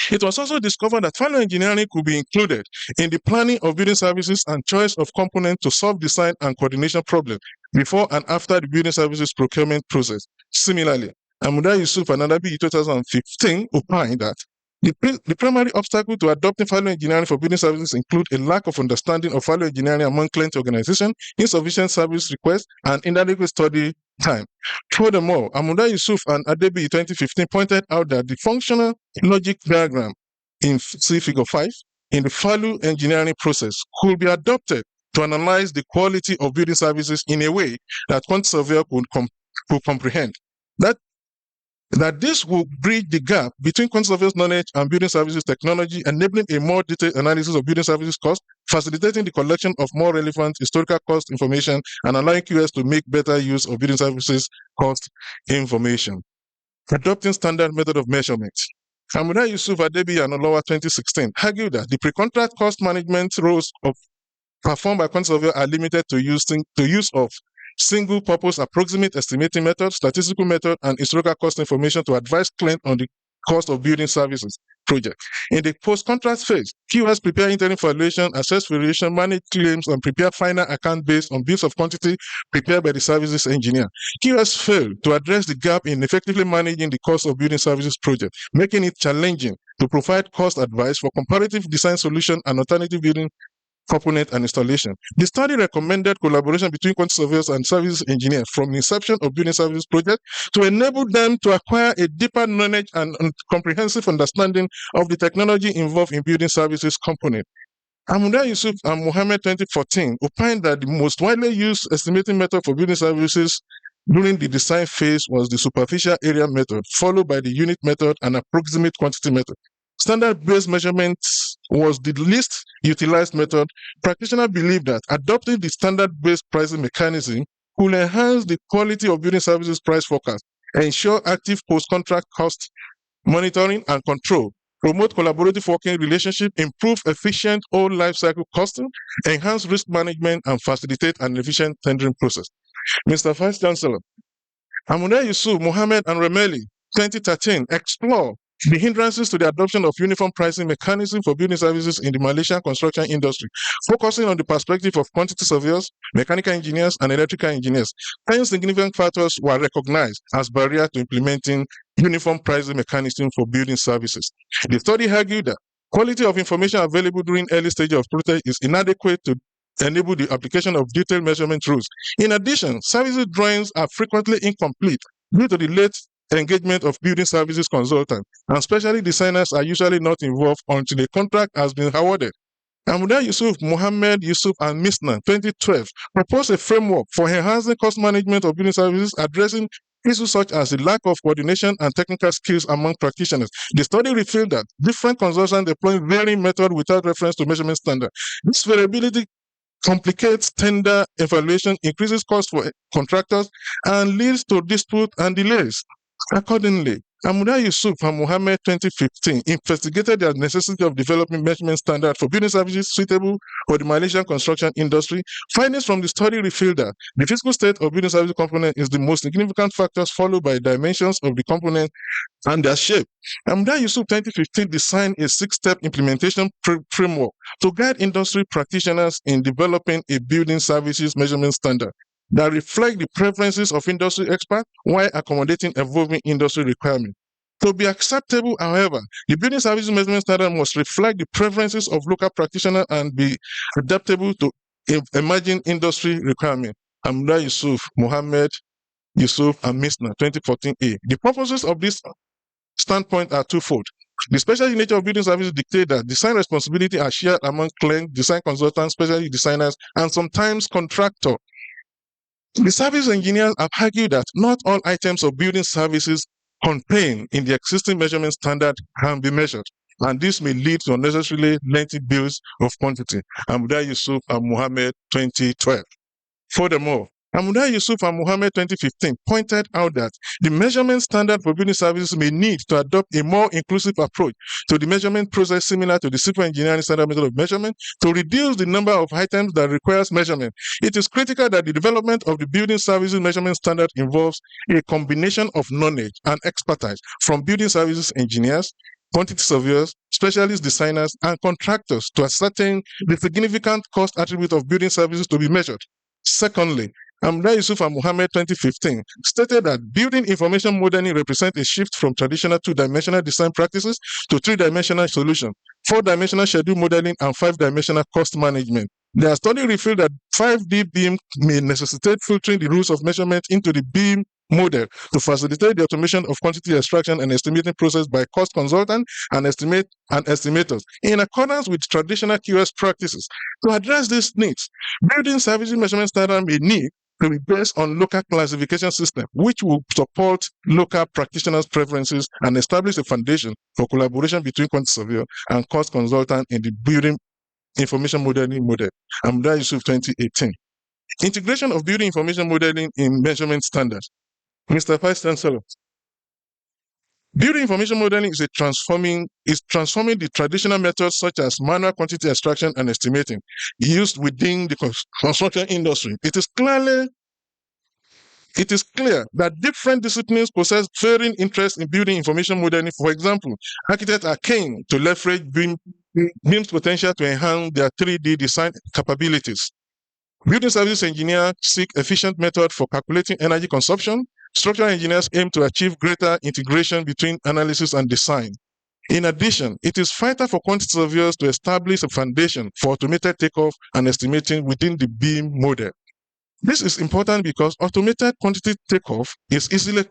It was also discovered that value engineering could be included in the planning of building services and choice of components to solve design and coordination problems before and after the building services procurement process. Similarly, Amuda-Yusuf and Adabi 2015 opined that the primary obstacle to adopting value engineering for building services include a lack of understanding of value engineering among client organizations, insufficient service requests, and inadequate study time. Furthermore, Amuda-Yusuf and Adebi 2015 pointed out that the functional logic diagram in Figure 5 in the value engineering process could be adopted to analyze the quality of building services in a way that quantity surveyor could comprehend. That this will bridge the gap between quantity surveyor's knowledge and building services technology, enabling a more detailed analysis of building services costs, facilitating the collection of more relevant historical cost information, and allowing QS to make better use of building services cost information. Adopting standard method of measurement. Amuda-Yusuf, Adebi, and Olowa 2016 argued that the pre-contract cost management roles performed by quantity surveyor are limited to use of single-purpose approximate estimating method, statistical method, and historical cost information to advise client on the cost of building services project. In the post-contract phase, QS prepare interim valuation, assess variation, manage claims, and prepare final account based on bills of quantity prepared by the services engineer. QS failed to address the gap in effectively managing the cost of building services project, making it challenging to provide cost advice for comparative design solution and alternative building component and installation. The study recommended collaboration between quantity surveyors and services engineers from the inception of building services project to enable them to acquire a deeper knowledge and comprehensive understanding of the technology involved in building services component. Amuda-Yusuf and Mohammed 2014 opined that the most widely used estimating method for building services during the design phase was the superficial area method, followed by the unit method and approximate quantity method. Standard-based measurements was the least utilized method. Practitioners believe that adopting the standard-based pricing mechanism will enhance the quality of building services price forecast, ensure active post-contract cost monitoring and control, promote collaborative working relationship, improve efficient whole life cycle costing, enhance risk management, and facilitate an efficient tendering process. Mr. Vice Chancellor, Amuda-Yusuf, Mohammed, and Remeli, 2013, explore the hindrances to the adoption of uniform pricing mechanism for building services in the Malaysian construction industry, focusing on the perspective of quantity surveyors, mechanical engineers, and electrical engineers. 10 significant factors were recognized as barriers to implementing uniform pricing mechanism for building services. The study argued that quality of information available during early stage of project is inadequate to enable the application of detailed measurement rules. In addition, services drawings are frequently incomplete due to the late engagement of building services consultants, and specially designers are usually not involved until a contract has been awarded. Amuda-Yusuf, Mohammed, Yusuf, and Misna, 2012, proposed a framework for enhancing cost management of building services, addressing issues such as the lack of coordination and technical skills among practitioners. The study revealed that different consultants deploy varying methods without reference to measurement standard. This variability complicates tender evaluation, increases costs for contractors, and leads to dispute and delays. Accordingly, Amuda-Yusuf and Mohammed 2015 investigated the necessity of developing measurement standards for building services suitable for the Malaysian construction industry. Findings from the study revealed that the physical state of building services component is the most significant factors, followed by dimensions of the component and their shape. Amuda-Yusuf 2015 designed a 6-step implementation framework to guide industry practitioners in developing a building services measurement standard that reflect the preferences of industry experts while accommodating evolving industry requirements. To be acceptable, however, the building services measurement standard must reflect the preferences of local practitioners and be adaptable to emerging industry requirements. Amuda-Yusuf, Mohammed, Yusuf, and Misna, 2014a. The purposes of this standpoint are twofold. The special nature of building services dictate that design responsibility are shared among client, design consultants, specialty designers, and sometimes contractors. The service engineers have argued that not all items of building services contained in the existing measurement standard can be measured, and this may lead to unnecessarily lengthy bills of quantity. Amuda-Yusuf and Mohammed 2012. Furthermore, Amuda-Yusuf and Mohammed 2015 pointed out that the measurement standard for building services may need to adopt a more inclusive approach to the measurement process similar to the civil engineering standard method of measurement to reduce the number of items that requires measurement. It is critical that the development of the building services measurement standard involves a combination of knowledge and expertise from building services engineers, quantity surveyors, specialist designers, and contractors to ascertain the significant cost attribute of building services to be measured. Secondly, Amuda-Yusuf and Mohammed 2015 stated that building information modeling represents a shift from traditional 2-dimensional design practices to 3-dimensional solutions, 4-dimensional schedule modeling, and 5-dimensional cost management. Their study revealed that 5D beam may necessitate filtering the rules of measurement into the beam model to facilitate the automation of quantity extraction and estimating process by cost consultants and estimators in accordance with traditional QS practices. To address these needs, building services measurement standard may need to be based on local classification system, which will support local practitioners' preferences and establish a foundation for collaboration between quantity surveyor and cost consultant in the building information modeling model. Amuda-Yusuf 2018. Integration of building information modeling in measurement standards. Mr. Vice Chancellor, building information modeling is transforming the traditional methods such as manual quantity extraction and estimating used within the construction industry. It is clear that different disciplines possess varying interests in building information modeling. For example, architects are keen to leverage BIM's potential to enhance their 3D design capabilities. Building service engineers seek efficient methods for calculating energy consumption. Structural engineers aim to achieve greater integration between analysis and design. In addition, it is vital for quantity surveyors to establish a foundation for automated takeoff and estimating within the BIM model. This is important because automated quantity takeoff is easily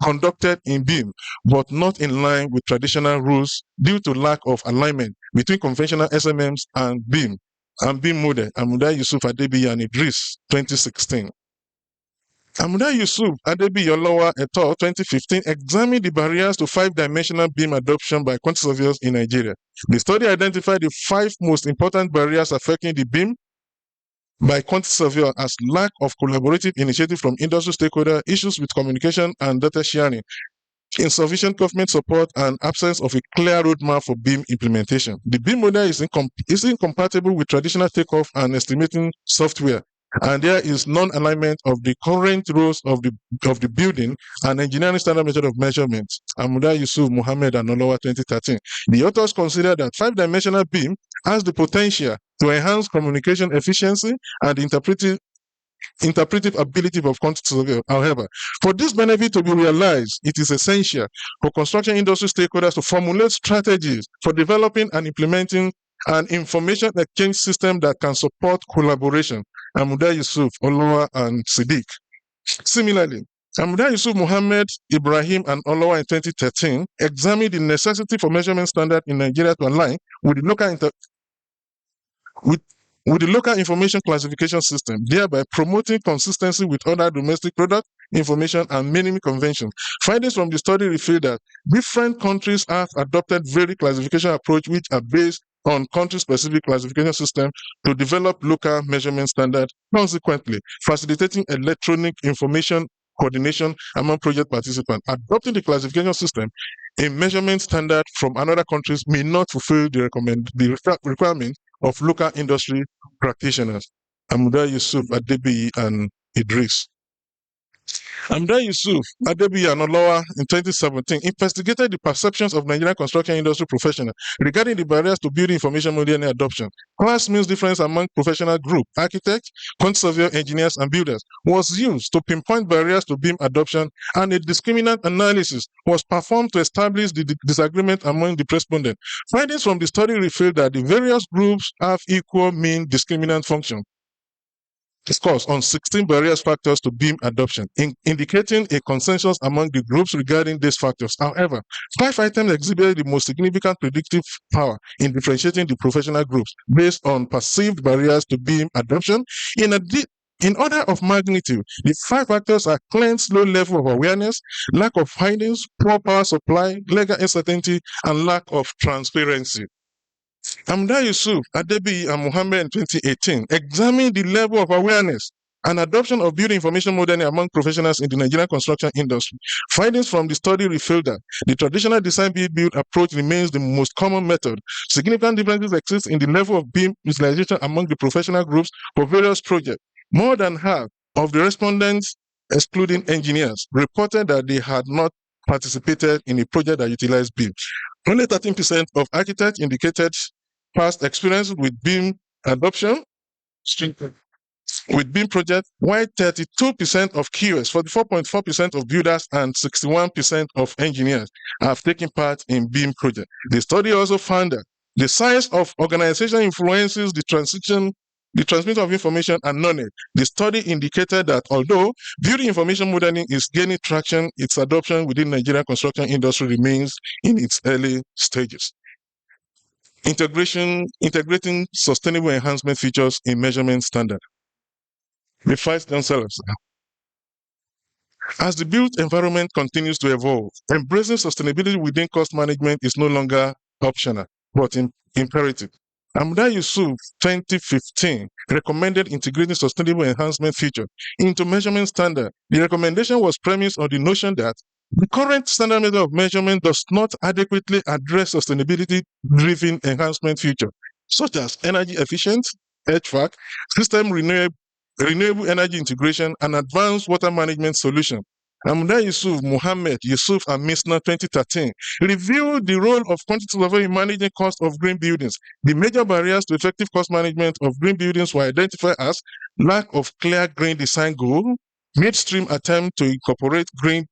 conducted in BIM, but not in line with traditional rules due to lack of alignment between conventional SMMs and BIM model. Amuda-Yusuf, Adebiyi, and Idris, 2016. Amuda-Yusuf, Adebiyi, Olowa, et al., 2015, examined the barriers to 5-dimensional BIM adoption by quantity surveyors in Nigeria. The study identified the 5 most important barriers affecting the BIM by quantity surveyor as lack of collaborative initiative from industry stakeholders, issues with communication and data sharing, insufficient government support, and absence of a clear roadmap for BIM implementation. The BIM model is incompatible with traditional takeoff and estimating software, and there is non-alignment of the current roles of the building and engineering standard method of measurement. Amuda-Yusuf, Mohammed, and Olowa, 2013. The authors consider that five-dimensional BIM has the potential to enhance communication efficiency and interpretive ability of quantity survey. However, for this benefit to be realized, it is essential for construction industry stakeholders to formulate strategies for developing and implementing an information exchange system that can support collaboration. Amuda-Yusuf, Olowa, and Siddiq. Similarly, Amuda-Yusuf, Mohammed, Ibrahim, and Olowa in 2013 examined the necessity for measurement standard in Nigeria to align with the local information classification system, thereby promoting consistency with other domestic product information and minimum conventions. Findings from the study reveal that different countries have adopted varied classification approach which are based on country-specific classification system to develop local measurement standard, consequently facilitating electronic information coordination among project participants. Adopting the classification system a measurement standard from another countries may not fulfill the requirement of local industry practitioners. Amuda-Yusuf, Adebiyi, and Idris. Amuda-Yusuf, Adebiyi, and Olowa in 2017 investigated the perceptions of Nigerian construction industry professionals regarding the barriers to building information modeling adoption. Class means difference among professional group, architects, quantity surveyor, engineers, and builders was used to pinpoint barriers to BIM adoption, and a discriminant analysis was performed to establish the disagreement among the respondents. Findings from the study revealed that the various groups have equal mean discriminant function. Discourse on 16 barriers factors to BIM adoption, indicating a consensus among the groups regarding these factors. However, 5 items exhibit the most significant predictive power in differentiating the professional groups based on perceived barriers to BIM adoption. In order of magnitude, the 5 factors are clients' low level of awareness, lack of findings, poor power supply, legal uncertainty, and lack of transparency. Amuda-Yusuf, Adebiyi, and Mohammed in 2018 examined the level of awareness and adoption of building information modeling among professionals in the Nigerian construction industry. Findings from the study revealed that the traditional design-build approach remains the most common method. Significant differences exist in the level of BIM utilization among the professional groups for various projects. More than half of the respondents, excluding engineers, reported that they had not participated in a project that utilized BIM. Only 13% of architects indicated past experience with BIM adoption with BIM projects, while 32% of QS, 44.4% of builders, and 61% of engineers have taken part in BIM projects. The study also found that the size of organization influences the transmission of information and knowledge. The study indicated that although building information modeling is gaining traction, its adoption within Nigerian construction industry remains in its early stages. Integrating sustainable enhancement features in measurement standard. The fight themselves. As the built environment continues to evolve, embracing sustainability within cost management is no longer optional, but imperative. Amuda-Yusuf, 2015, recommended integrating sustainable enhancement feature into measurement standard. The recommendation was premised on the notion that the current standard method of measurement does not adequately address sustainability-driven enhancement features, such as energy efficient, HVAC, system renewable energy integration, and advanced water management solution. Amuda-Yusuf, Mohammed, Yusuf, and Misna, 2013, reviewed the role of quantity survey in managing cost of green buildings. The major barriers to effective cost management of green buildings were identified as lack of clear green design goal, midstream attempt to incorporate green,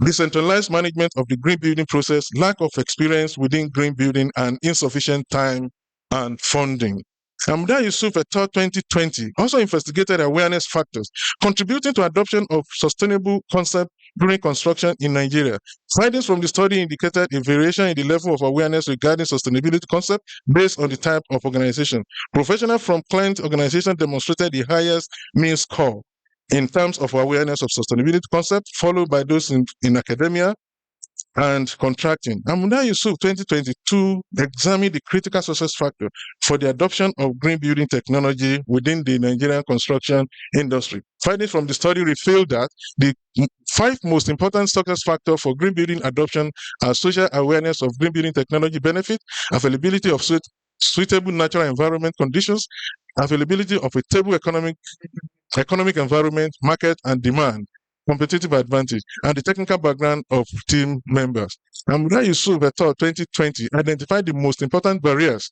decentralized management of the green building process, lack of experience within green building, and insufficient time and funding. Amuda-Yusuf et al. 2020 also investigated awareness factors contributing to adoption of sustainable concept during construction in Nigeria. Findings from the study indicated a variation in the level of awareness regarding sustainability concept based on the type of organization. Professionals from client organizations demonstrated the highest mean score in terms of awareness of sustainability concept, followed by those in academia, and contracting. Amuda-Yusuf 2022 examined the critical success factor for the adoption of green building technology within the Nigerian construction industry. Findings from the study revealed that the 5 most important success factors for green building adoption are social awareness of green building technology benefit, availability of suitable natural environment conditions, availability of a stable economic environment, market and demand, competitive advantage, and the technical background of team members. Amuda-Yusuf et al. 2020 identified the most important barriers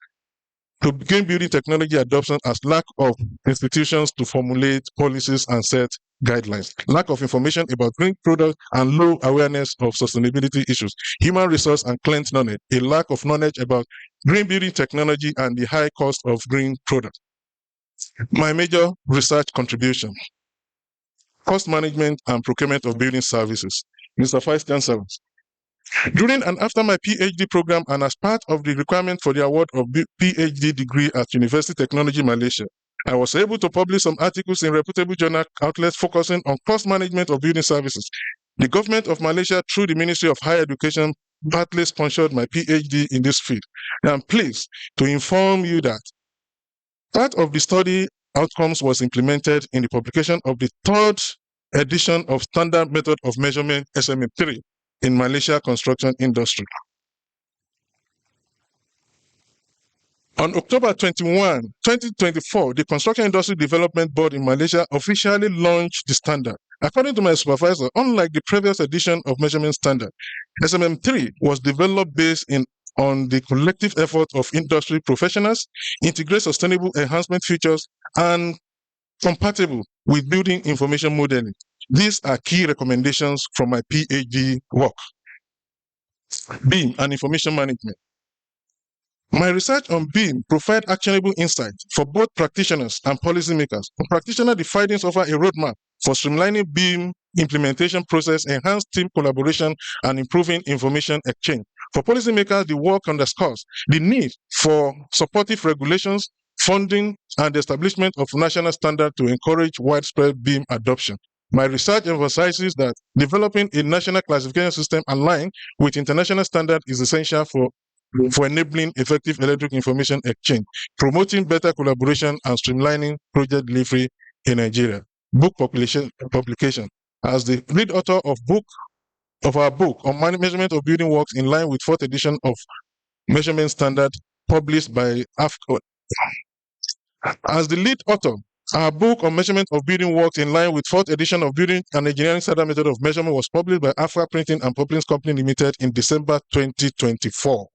to green building technology adoption as lack of institutions to formulate policies and set guidelines, lack of information about green products and low awareness of sustainability issues, human resource and client knowledge, a lack of knowledge about green building technology and the high cost of green products. My major research contribution: cost management and procurement of building services. Mr. Vice Chancellor, during and after my PhD program and as part of the requirement for the award of PhD degree at University Technology Malaysia, I was able to publish some articles in reputable journal outlets focusing on cost management of building services. The government of Malaysia, through the Ministry of Higher Education, partly sponsored my PhD in this field. I am pleased to inform you that part of the study outcomes was implemented in the publication of the 3rd edition of Standard Method of Measurement SMM3 in Malaysia construction industry. On October 21, 2024, the Construction Industry Development Board in Malaysia officially launched the standard. According to my supervisor, unlike the previous edition of measurement standard, SMM3 was developed based on the collective effort of industry professionals, integrate sustainable enhancement features, and compatible with building information modeling. These are key recommendations from my PhD work. BIM and information management. My research on BIM provides actionable insights for both practitioners and policymakers. For practitioners, the findings offer a roadmap for streamlining BIM implementation process, enhanced team collaboration, and improving information exchange. For policymakers, the work underscores the need for supportive regulations, funding, and the establishment of national standards to encourage widespread BIM adoption. My research emphasizes that developing a national classification system aligned with international standards is essential for enabling effective electronic information exchange, promoting better collaboration, and streamlining project delivery in Nigeria. Book publication. As the lead author of our book on measurement of building works in line with 4th edition of measurement standard published by AFCO. As the lead author, our book on measurement of building works in line with 4th edition of Building and Engineering Standard Method of Measurement was published by Afra Printing and Publishing Company Limited in December 2024.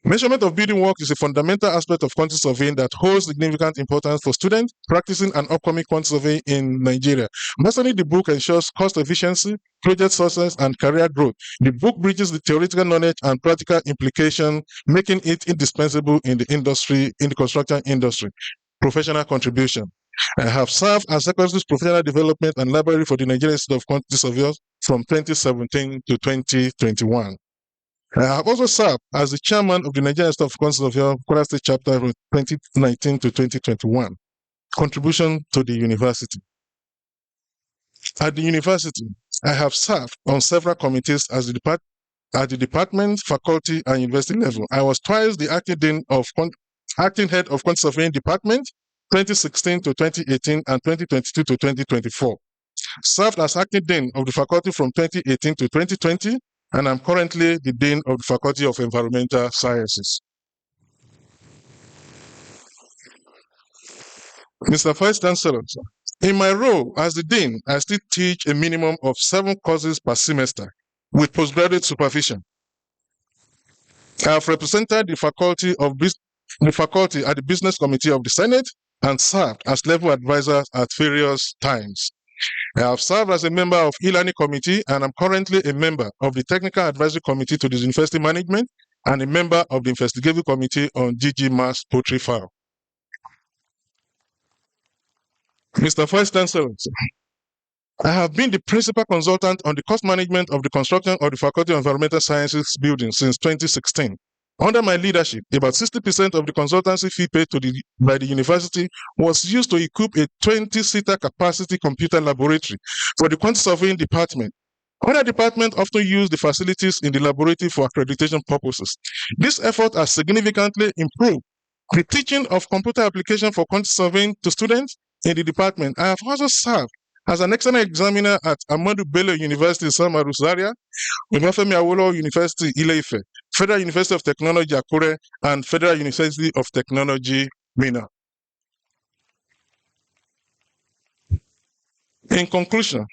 Measurement of building work is a fundamental aspect of quantity surveying that holds significant importance for students practicing an upcoming quantity survey in Nigeria. Mastering the book ensures cost efficiency, project success, and career growth. The book bridges the theoretical knowledge and practical implication, making it indispensable in the construction industry. Professional contribution. I have served as Secretary of Professional Development and Library for the Nigerian Institute of Quantity Surveyors from 2017 to 2021. I have also served as the chairman of the Nigerian Institute of Quantity Surveyors, Kwara State Chapter from 2019 to 2021. Contribution to the university. At the university, I have served on several committees at the department, faculty, and university level. I was twice the acting head of Quantity Surveying Department, 2016 to 2018 and 2022 to 2024. Served as acting dean of the faculty from 2018 to 2020, and I'm currently the dean of the Faculty of Environmental Sciences. Mr. Vice Chancellor, in my role as the dean, I still teach a minimum of 7 courses per semester with postgraduate supervision. I have represented the faculty at the Business Committee of the Senate and served as level advisor at various times. I have served as a member of Ilorin Committee and I'm currently a member of the Technical Advisory Committee to the University Management and a member of the Investigative Committee on GG Mass Poultry Farm. Mr. Vice Chancellor, I have been the principal consultant on the cost management of the construction of the Faculty of Environmental Sciences building since 2016. Under my leadership, about 60% of the consultancy fee paid by the university was used to equip a 20-seater capacity computer laboratory for the quantity surveying department Other departments often use the facilities in the laboratory for accreditation purposes. This effort has significantly improved the teaching of computer application for quantity surveying to students in the department. I have also served as an external examiner at Ahmadu Bello University, Samaru Zaria, Obafemi Awolowo University, Ile-Ife, Federal University of Technology, Akure, and Federal University of Technology, Minna. In conclusion,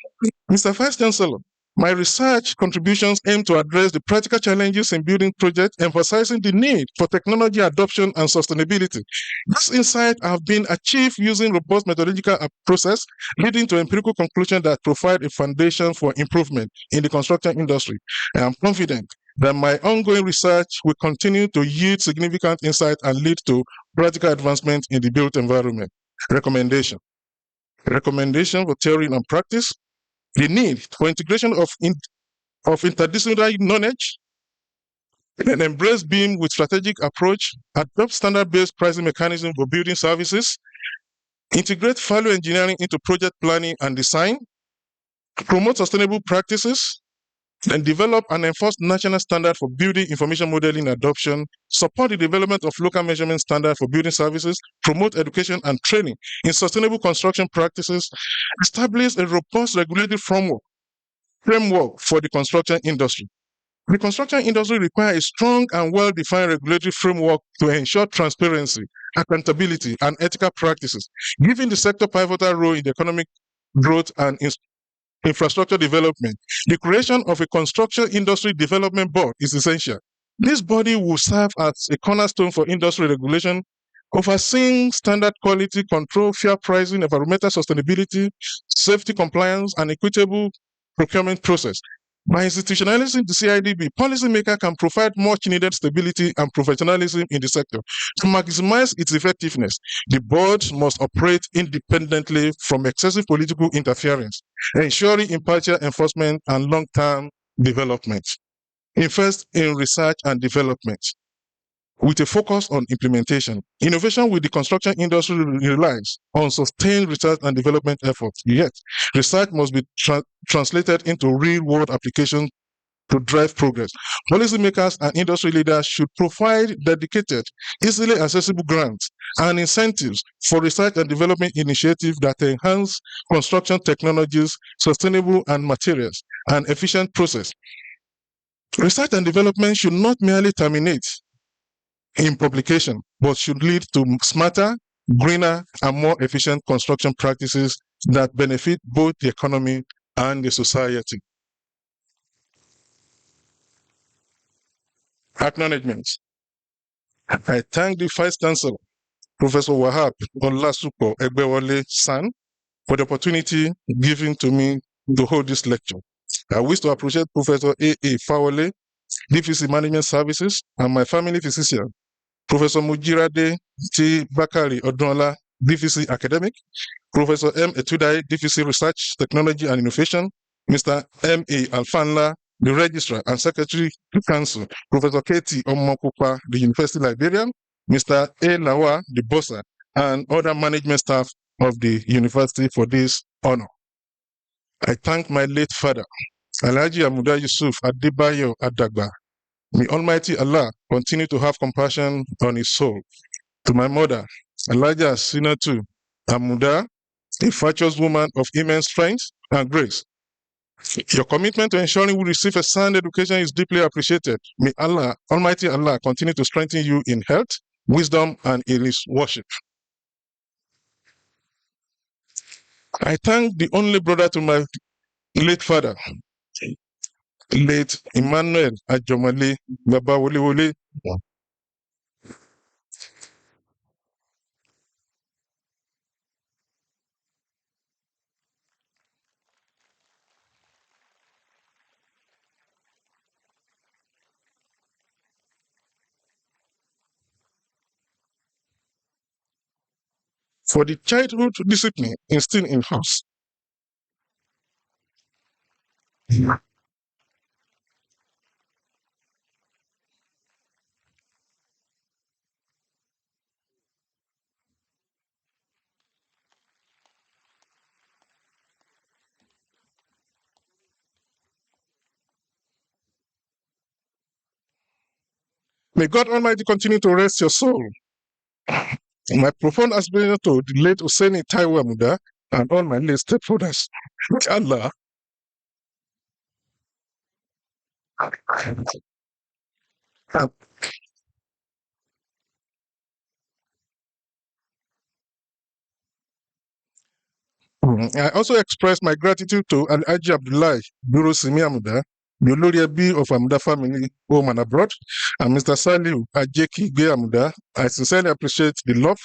Mr. Vice Chancellor, my research contributions aim to address the practical challenges in building projects, emphasizing the need for technology adoption and sustainability. These insights have been achieved using robust methodological process, leading to empirical conclusions that provide a foundation for improvement in the construction industry. I am confident that my ongoing research will continue to yield significant insight and lead to practical advancement in the built environment. Recommendation for theory and practice. The need for integration of interdisciplinary knowledge, and embrace BIM with strategic approach, adopt standard-based pricing mechanism for building services, integrate value engineering into project planning and design, promote sustainable practices, and develop and enforce national standard for building information modeling adoption, support the development of local measurement standard for building services, promote education and training in sustainable construction practices, establish a robust regulatory framework for the construction industry. The construction industry requires a strong and well-defined regulatory framework to ensure transparency, accountability, and ethical practices, giving the sector pivotal role in the economic growth and infrastructure development. The creation of a construction industry development board is essential. This body will serve as a cornerstone for industry regulation, overseeing standard quality control, fair pricing, environmental sustainability, safety compliance, and equitable procurement process. By institutionalizing the CIDB, policymakers can provide much needed stability and professionalism in the sector. To maximize its effectiveness, the board must operate independently from excessive political interference, ensuring impartial enforcement and long-term development. Invest in research and development with a focus on implementation. Innovation with the construction industry relies on sustained research and development efforts. Yet, research must be translated into real-world applications to drive progress. Policymakers and industry leaders should provide dedicated, easily accessible grants and incentives for research and development initiatives that enhance construction technologies, sustainable and materials, and efficient process. Research and development should not merely terminate in publication, but should lead to smarter, greener, and more efficient construction practices that benefit both the economy and the society. Acknowledgements. I thank the Vice Chancellor, Professor Wahab Olasupo Egbewole San, for the opportunity given to me to hold this lecture. I wish to appreciate Professor A.A. Fawole, DVC Management Services, and my family physician, Professor Mujirade T. Bakari Odunla, DVC Academic, Professor M. Etudai, DVC Research, Technology and Innovation, Mr. M. A. Alfanla, the Registrar and Secretary to Council, Professor K.T. Omokupa, the University Librarian, Mr. A. Lawa, the Bossa, and other management staff of the university for this honor. I thank my late father, Alhaji Amuda-Yusuf Adebayo Adagba. May Almighty Allah continue to have compassion on his soul. To my mother, Elijah Sinatu Amuda, a virtuous woman of immense strength and grace. Your commitment to ensuring we receive a sound education is deeply appreciated. May Allah, Almighty Allah, continue to strengthen you in health, wisdom, and in his worship. I thank the only brother to my late father, late Emmanuel Ajomale Baba Wolewole. For the childhood discipline instilled in us. May God Almighty continue to rest your soul. My profound aspiration to the late Husseini Taiwo Amuda and all my late stepfathers. Allah. I also express my gratitude to Alhaji Abdullahi Duro Simi Amuda, the Olori Ebi of Amuda family, home and abroad, and Mr. Saliu Ajeki Gbe Amuda. I sincerely appreciate the love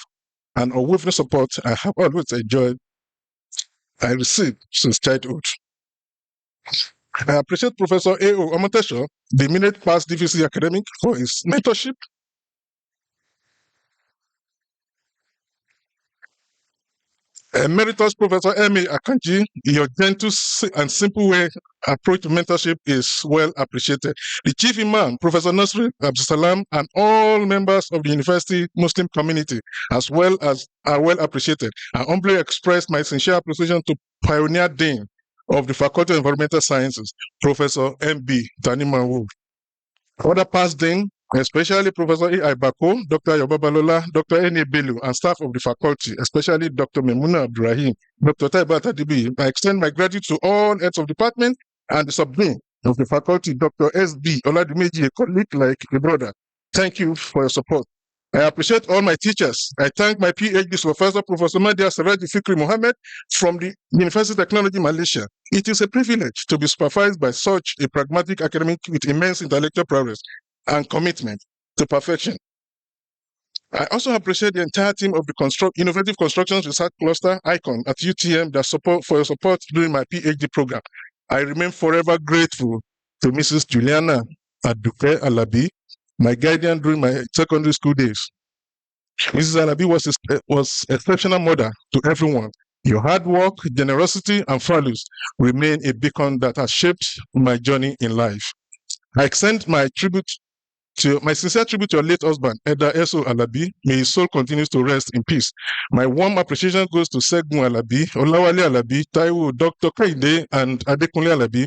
and unwavering support I have always enjoyed. I received since childhood. I appreciate Professor A.O. Omotesho, the immediate past DVC academic, for his mentorship. Emeritus Professor M.A. Akanji, your gentle and simple way approach to mentorship is well appreciated. The Chief Imam, Professor Nasri Abdusalam, and all members of the university Muslim community as well are well appreciated. I humbly express my sincere appreciation to Pioneer Dean of the Faculty of Environmental Sciences, Professor M.B. Tanimawu. Other past dean, especially Professor A.I. Bako, Dr. Yobabalola, Dr. N.A. Belu, and staff of the faculty, especially Dr. Memuna Abdurrahim, Dr. Taibat Adibi. I extend my gratitude to all heads of department and the sub-dean of the faculty, Dr. S.B. Oladimeji, a colleague like a brother. Thank you for your support. I appreciate all my teachers. I thank my PhD professor, Professor Madia Saraji Fikri Mohammed from the University of Technology, Malaysia. It is a privilege to be supervised by such a pragmatic academic with immense intellectual progress and commitment to perfection. I also appreciate the entire team of the Innovative Constructions Research Cluster, ICON, at UTM for your support during my PhD program. I remain forever grateful to Mrs. Juliana Adupe Alabi, my guardian during my secondary school days. Mrs. Alabi was exceptional mother to everyone. Your hard work, generosity, and values remain a beacon that has shaped my journey in life. I extend my sincere tribute to your late husband, Eda Eso Alabi. May his soul continues to rest in peace. My warm appreciation goes to Segun Alabi, Olawale Alabi, Taiwo, Dr. Kaide, and Adekunle Alabi.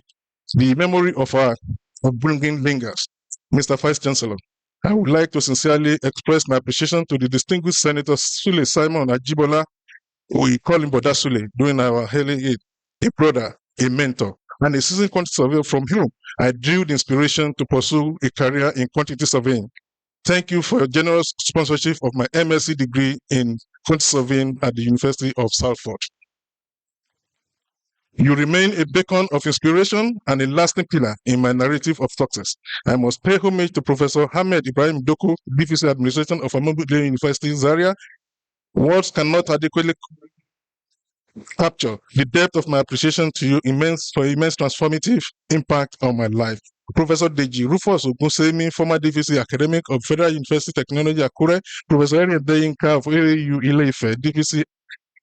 The memory of our upbringing lingers. Mr. Vice Chancellor, I would like to sincerely express my appreciation to the distinguished Senator Sule Simon Ajibola. We call him Boda Sule during our early age, a brother, a mentor, and a seasoned quantity surveyor from whom I drew the inspiration to pursue a career in quantity surveying. Thank you for your generous sponsorship of my MSc degree in quantity surveying at the University of Salford. You remain a beacon of inspiration and a lasting pillar in my narrative of success. I must pay homage to Professor Ahmed Ibrahim Doko, DVC Administration of Amuda-Yusuf University, Zaria. Words cannot adequately capture the depth of my appreciation to you for immense transformative impact on my life. Professor Deji Rufus Ogunsemi, former DVC academic of Federal University Technology Akure, Professor Erin Deyinka of AAU Ile-Ife, DVC,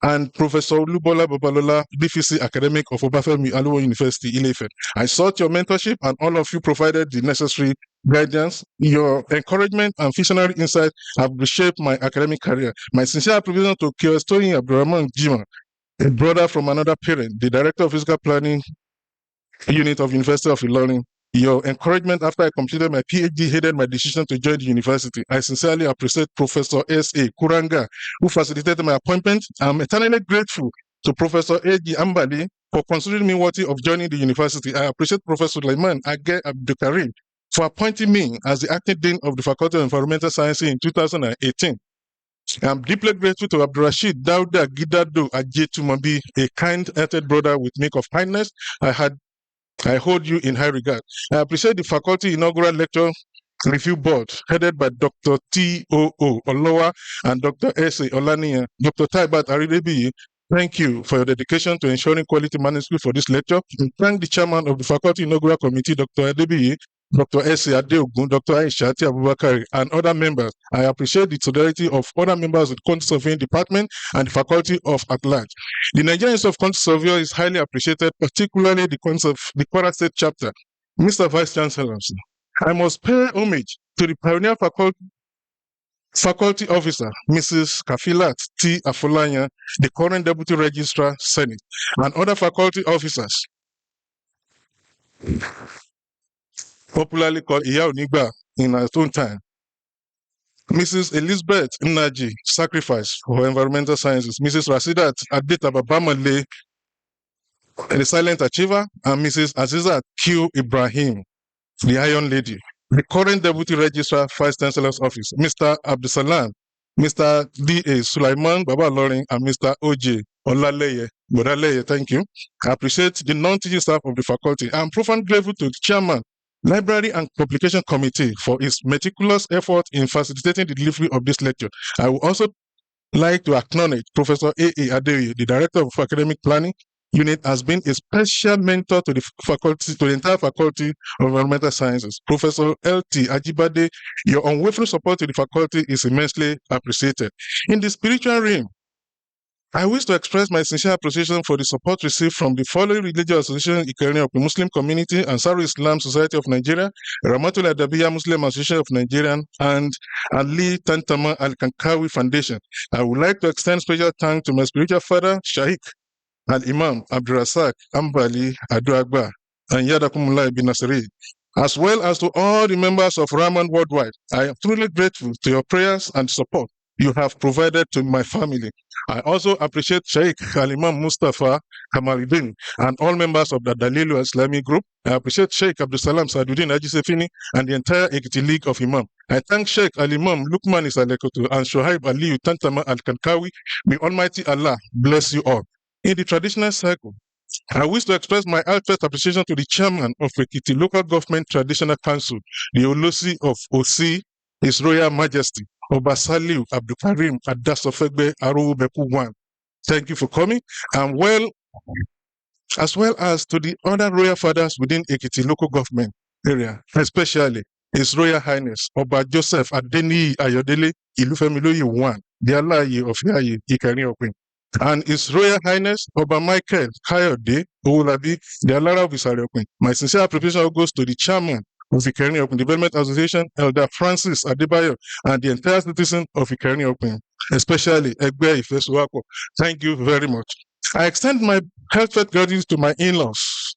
and Professor Lubola Babalola, DVC academic of Obafemi Awolowo University, Ile-Ife. I sought your mentorship and all of you provided the necessary guidance. Your encouragement and visionary insight have reshaped my academic career. My sincere appreciation to Kiostoyin Abdurrahman Jima, a brother from another parent, the Director of Physical Planning Unit of University of Ilorin. Your encouragement after I completed my PhD aided my decision to join the university. I sincerely appreciate Professor S.A. Kuranga, who facilitated my appointment. I'm eternally grateful to Professor A.G. Ambali for considering me worthy of joining the university. I appreciate Professor Sulaiman Age Abdulkarim for appointing me as the acting dean of the Faculty of Environmental Sciences in 2018. I'm deeply grateful to Abdurrashid Dauda Gidado Ajetumabi, a kind-hearted brother with make of kindness. I hold you in high regard. I appreciate the faculty inaugural lecture review board headed by Dr. T.O.O. Olowa and Dr. S.A. Olaniyan. Dr. Taibat Aridebi, thank you for your dedication to ensuring quality management for this lecture. And thank the chairman of the faculty inaugural committee, Dr. Adebiyi, Dr. S.A. Adeogun, Dr. Aisha Abubakar, and other members. I appreciate the solidarity of other members of the Quantity Surveying Department and the faculty at large. The Nigerian Institute of Quantity Surveyor is highly appreciated, particularly the Kwara State chapter. Mr. Vice Chancellor, I must pay homage to the pioneer faculty officer, Mrs. Kafilat T. Afolanya, the current Deputy Registrar, Senate, and other faculty officers, popularly called Iya Onigba in our own time. Mrs. Elizabeth Naji, sacrifice for environmental sciences. Mrs. Rasidat Adita Babamale, the silent achiever, and Mrs. Azizat Q. Ibrahim, the Iron Lady. The current Deputy Registrar, Vice Chancellor's Office, Mr. Abdusalam, Mr. D.A. Sulaiman Baba Loring, and Mr. O.J. Olaleye. Bodaleye, thank you. I appreciate the non-teaching staff of the faculty. I'm profoundly grateful to the chairman, Library and Publication Committee for his meticulous effort in facilitating the delivery of this lecture. I would also like to acknowledge Professor A.A. Adeyi, the Director of Academic Planning Unit, has been a special mentor to the faculty, to the entire Faculty of Environmental Sciences. Professor L.T. Ajibade, your unwavering support to the faculty is immensely appreciated. In the spiritual realm, I wish to express my sincere appreciation for the support received from the following religious associations Ilorin of the Muslim Community, Ansarul Islam Society of Nigeria, Rahmatul Adabiya Muslim Association of Nigeria, and Ali Tantama Al-Kankawi Foundation. I would like to extend special thanks to my spiritual father, Shaikh Al-Imam Abdurasak Ambali Aduagba, and Yadakumullah bin Nasiri, as well as to all the members of Rahman Worldwide. I am truly grateful to your prayers and support you have provided to my family. I also appreciate Sheikh Al-Imam Mustafa Kamaluddin and all members of the Dalilu Islamic group. I appreciate Sheikh Abdusalam Saduddin Ajisefini and the entire Ekiti League of Imam. I thank Sheikh Al-Imam Lukman Isalekoto and Shoaib Aliyu Tantama Al-Kankawi. May Almighty Allah bless you all. In the traditional circle, I wish to express my heartfelt appreciation to the chairman of Ekiti Local Government Traditional Council, the Olosi of Osi, His Royal Majesty, Obasaliu Abdulkarim Adasofegbe Arubeku One. Thank you for coming, and as well as to the other royal fathers within Ekiti local government area, especially His Royal Highness Oba Joseph Adeniyi Ayodele Ilufemiloye One, the Alaye of Yaye Ikerin Okun, and His Royal Highness Oba Michael Kayode Owolabi, the Alara of Isare Okun. My sincere appreciation goes to the chairman of Ikerin Okun Development Association, Elder Francis Adebayo, and the entire citizen of Ikerin Okun, especially Egbe Ifesuwako. Thank you very much. I extend my heartfelt gratitude to my in-laws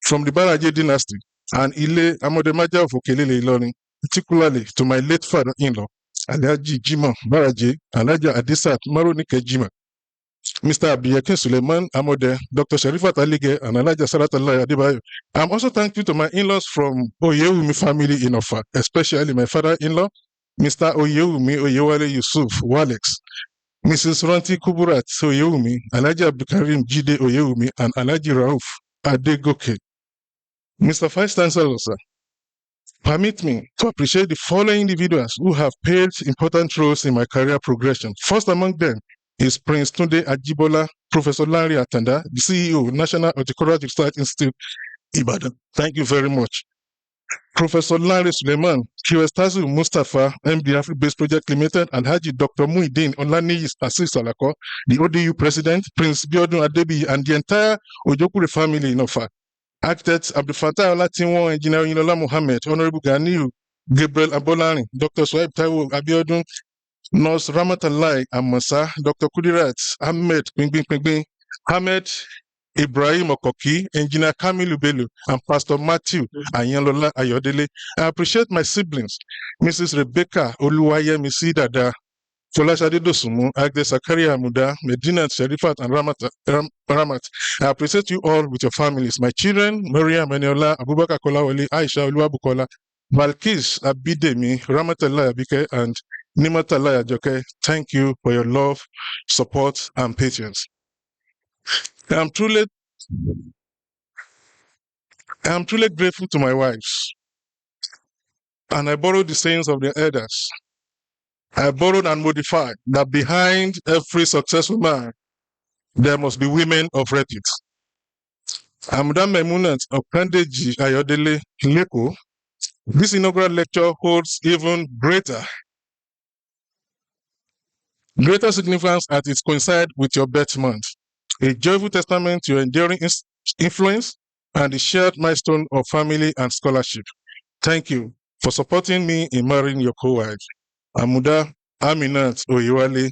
from the Baraje dynasty and Ile Amodemaja of Okelele Ilorin, particularly to my late father-in-law, Alhaji Jima Baraje, Alhaja Adisat Maronike Jima, Mr. Abiyakin Suleiman Amode, Dr. Sharifat Alige, and Alhaja Saratullah Adebayo. I'm also thankful to my in-laws from Oyewumi family in Ofa, especially my father-in-law, Mr. Oyewumi Oyewale Yusuf Walex, Mrs. Ronti Kuburat Oyewumi, Alhaji Abdulkarim Jide Oyewumi, and Alhaji Rauf Adegoke. Mr. Vice Chancellor, sir, permit me to appreciate the following individuals who have played important roles in my career progression. First among them is Prince Tunde Ajibola, Professor Larry Atanda, the CEO, National Horticultural Research Institute, Ibadan. Thank you very much. Professor Larry Suleiman, Kiwestazu Mustafa, MD Afri-Based Project Limited, and Haji Dr. Muhyiddin Olaniyi Asis Salako, the ODU President, Prince Biodun Adebi, and the entire Ojokure family in Ofa. Architects Abdul Fattah Olatinwon, Engineer Oyinlola Mohammed, Honorable Ganiyu, Gabriel Abolani, Dr. Suhaib Taiwo Abiodun, Nurse Ramatalai Amasa, Dr. Kudirat Ahmed Pingbin, Ahmed Ibrahim Okoki, Engineer Kamilu Bello, and Pastor Matthew Ayanlola Ayodele. I appreciate my siblings, Mrs. Rebecca Oluwayemisi Dada, Folashade Dosumu, Agnes Zakaria Amuda, Medina Sherifat, and Ramat. I appreciate you all with your families. My children, Maria Meniola, Abubakar Kolawole, Aisha Oluwabukola, Balkis Abidemi, Ramatullah Abike, and Nimatullah Ajoke. Thank you for your love, support, and patience. I am truly grateful to my wives, and I borrowed the sayings of the elders. I borrowed and modified that behind every successful man, there must be women of repute. Amuda Memunat of Kandeji Ayodele Leko, this inaugural lecture holds even greater significance as it coincides with your birth month, a joyful testament to your enduring influence and the shared milestone of family and scholarship. Thank you for supporting me in marrying your co-wife, Amuda Aminat Oyewale.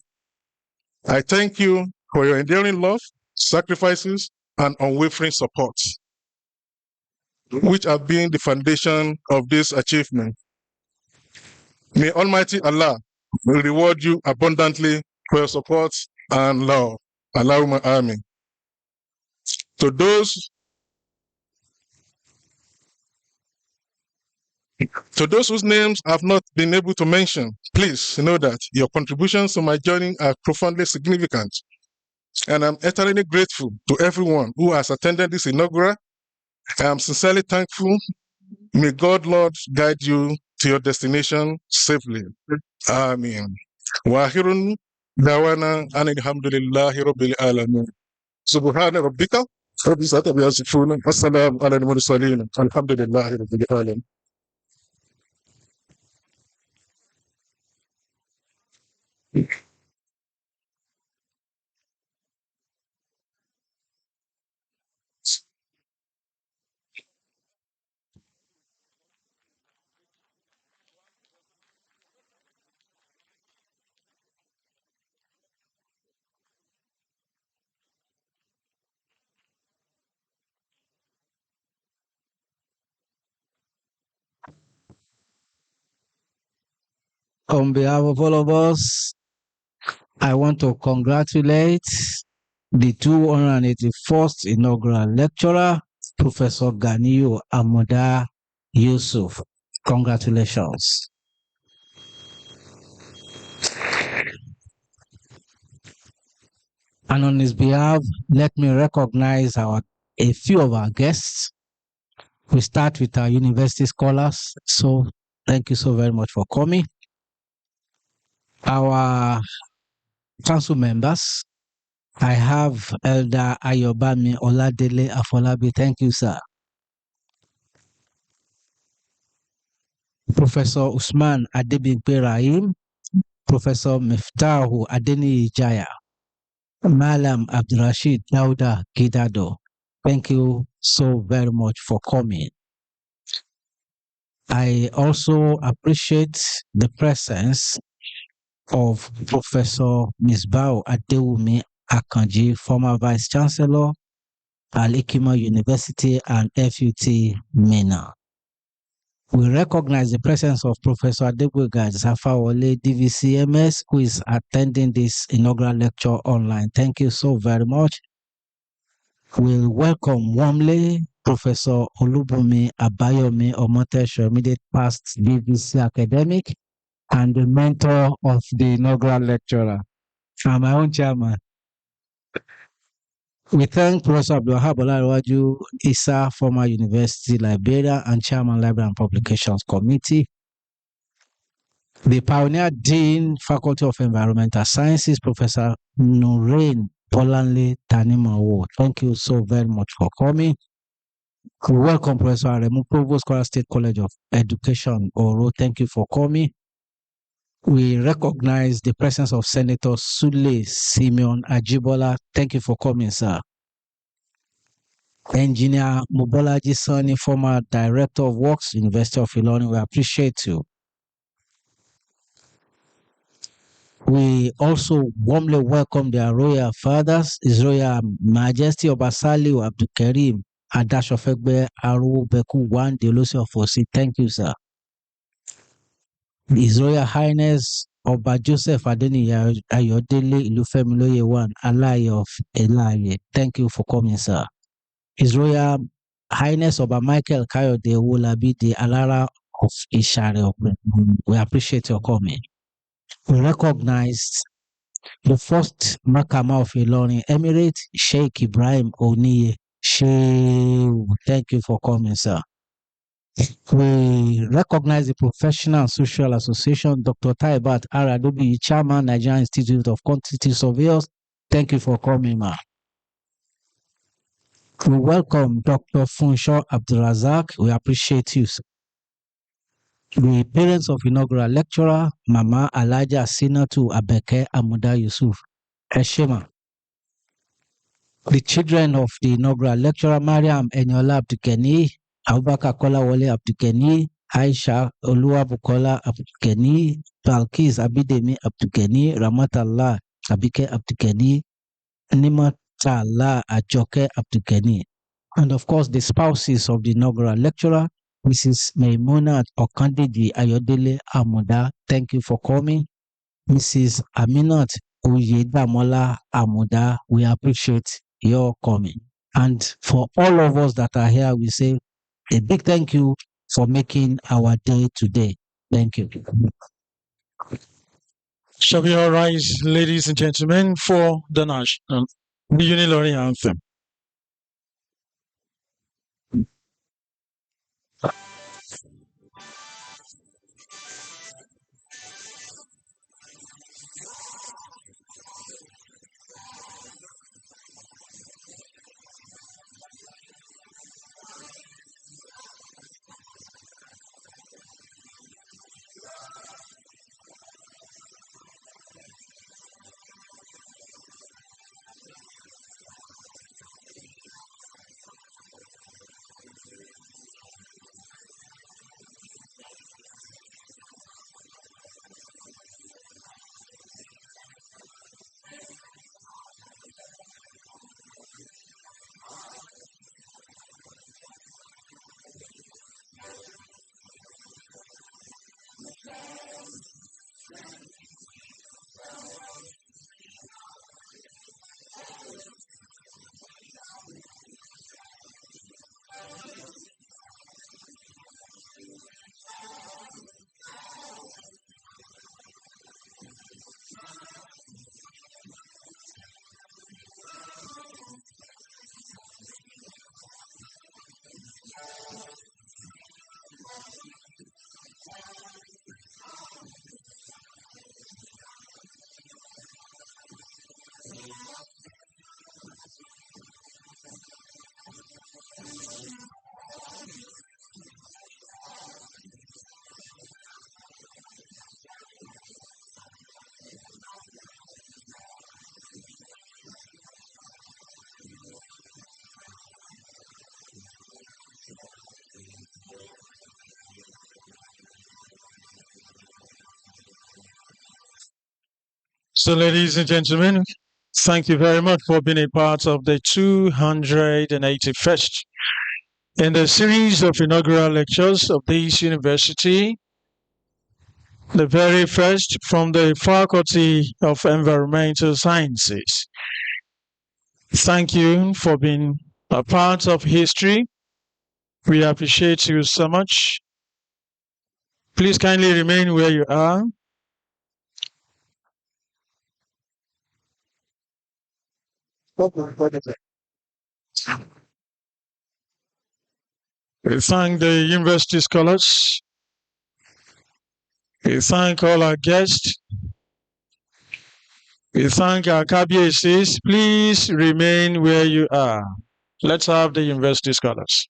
I thank you for your enduring love, sacrifices, and unwavering support, which have been the foundation of this achievement. May Almighty Allah will reward you abundantly for your support and love. Allahumma Amin. To those whose names I've not been able to mention, please know that your contributions to my journey are profoundly significant. And I'm eternally grateful to everyone who has attended this inaugural. I am sincerely thankful. May God, Lord, guide you to your destination safely. Amen. Wahirun dawana alhamdulillahi rabbil alamin. Subhana rabbika rabbil izzati amma yasifun. Wassalamu ala al-mursalin. Alhamdulillahi rabbil alamin. On behalf of all of us, I want to congratulate the 281st inaugural lecturer, Professor Ganiyu Amuda-Yusuf. Congratulations. And on his behalf, let me recognize a few of our guests. We start with our university scholars. So thank you so very much for coming. Our council members, I have Elder Ayobami Oladele Afolabi. Thank you, sir. Professor Usman Adebimpe Rahim, Professor Miftahu Adeni Ijaya, Malam Abdurrashid Dauda Gidado. Thank you so very much for coming. I also appreciate the presence of Professor Misbah Adewumi Akanji, former Vice Chancellor, Al-Hikima University and FUT MENA. We recognize the presence of Professor Adegboyega Zafawole, DVCMS, who is attending this inaugural lecture online. Thank you so very much. We'll welcome warmly Professor Olubunmi Abayomi Omotesho, immediate past DVC academic and the mentor of the inaugural lecturer, and my own chairman. We thank Professor Abdulwahab Olarewaju Issa, former university librarian and chairman, Library and Publications Committee. The pioneer dean, Faculty of Environmental Sciences, Professor Noreen Polanle Tanimawo. Thank you so very much for coming. We welcome Professor Aremu Provost, Kwara State College of Education, Oro. Thank you for coming. We recognize the presence of Senator Sule Simeon Ajibola. Thank you for coming, sir. Engineer Mobolaji Sani, former Director of Works, University of Ilorin. We appreciate you. We also warmly welcome their royal fathers, His Royal Majesty Obasali Abdulkarim Adashofegbe Aru Beku Wan Delosi of Osi. Thank you, sir. His Royal Highness Oba Joseph Adeni Ayodele Ilufemiloye Wan Alaye of Elaye. Thank you for coming, sir. His Royal Highness Oba Michael Kayode Wolabi the Alara of Ishare. We appreciate your coming. We recognized the first Makama of Ilorin Emirate, Sheikh Ibrahim Oniye. Thank you for coming, sir. We recognize the Professional and Social Association, Dr. Taibat Aradobi, Chairman, Nigerian Institute of Quantity Surveyors. Thank you for coming, ma. We welcome Dr. Funsho Abdulrazak. We appreciate you, sir. The parents of inaugural lecturer, Mama Alaja Sinatu Abeke Amuda-Yusuf. Eshema. The children of the inaugural lecturer, Mariam Eniola Abdukeni, Abubakar Kolawole Abdukeni, Aisha Oluwabukola Abdukeni, Balkis Abidemi Abdukeni, Ramatallah Abike Abdukeni, Nimatala Ajoke Abdukeni. And of course, the spouses of the inaugural lecturer, Mrs. Maimuna Okandiji Ayodele Amuda. Thank you for coming. Mrs. Aminat Oyedamola Amuda, we appreciate your coming. And for all of us that are here, we say a big thank you for making our day today. Thank you. Shall we all rise, ladies and gentlemen, for the national, the Ilorin anthem? So, ladies and gentlemen, thank you very much for being a part of the 281st in the series of inaugural lectures of this university, the very first from the Faculty of Environmental Sciences. Thank you for being a part of history. We appreciate you so much. Please kindly remain where you are. We thank the university scholars. We thank all our guests. We thank our KBACs. Please remain where you are. Let's have the university scholars.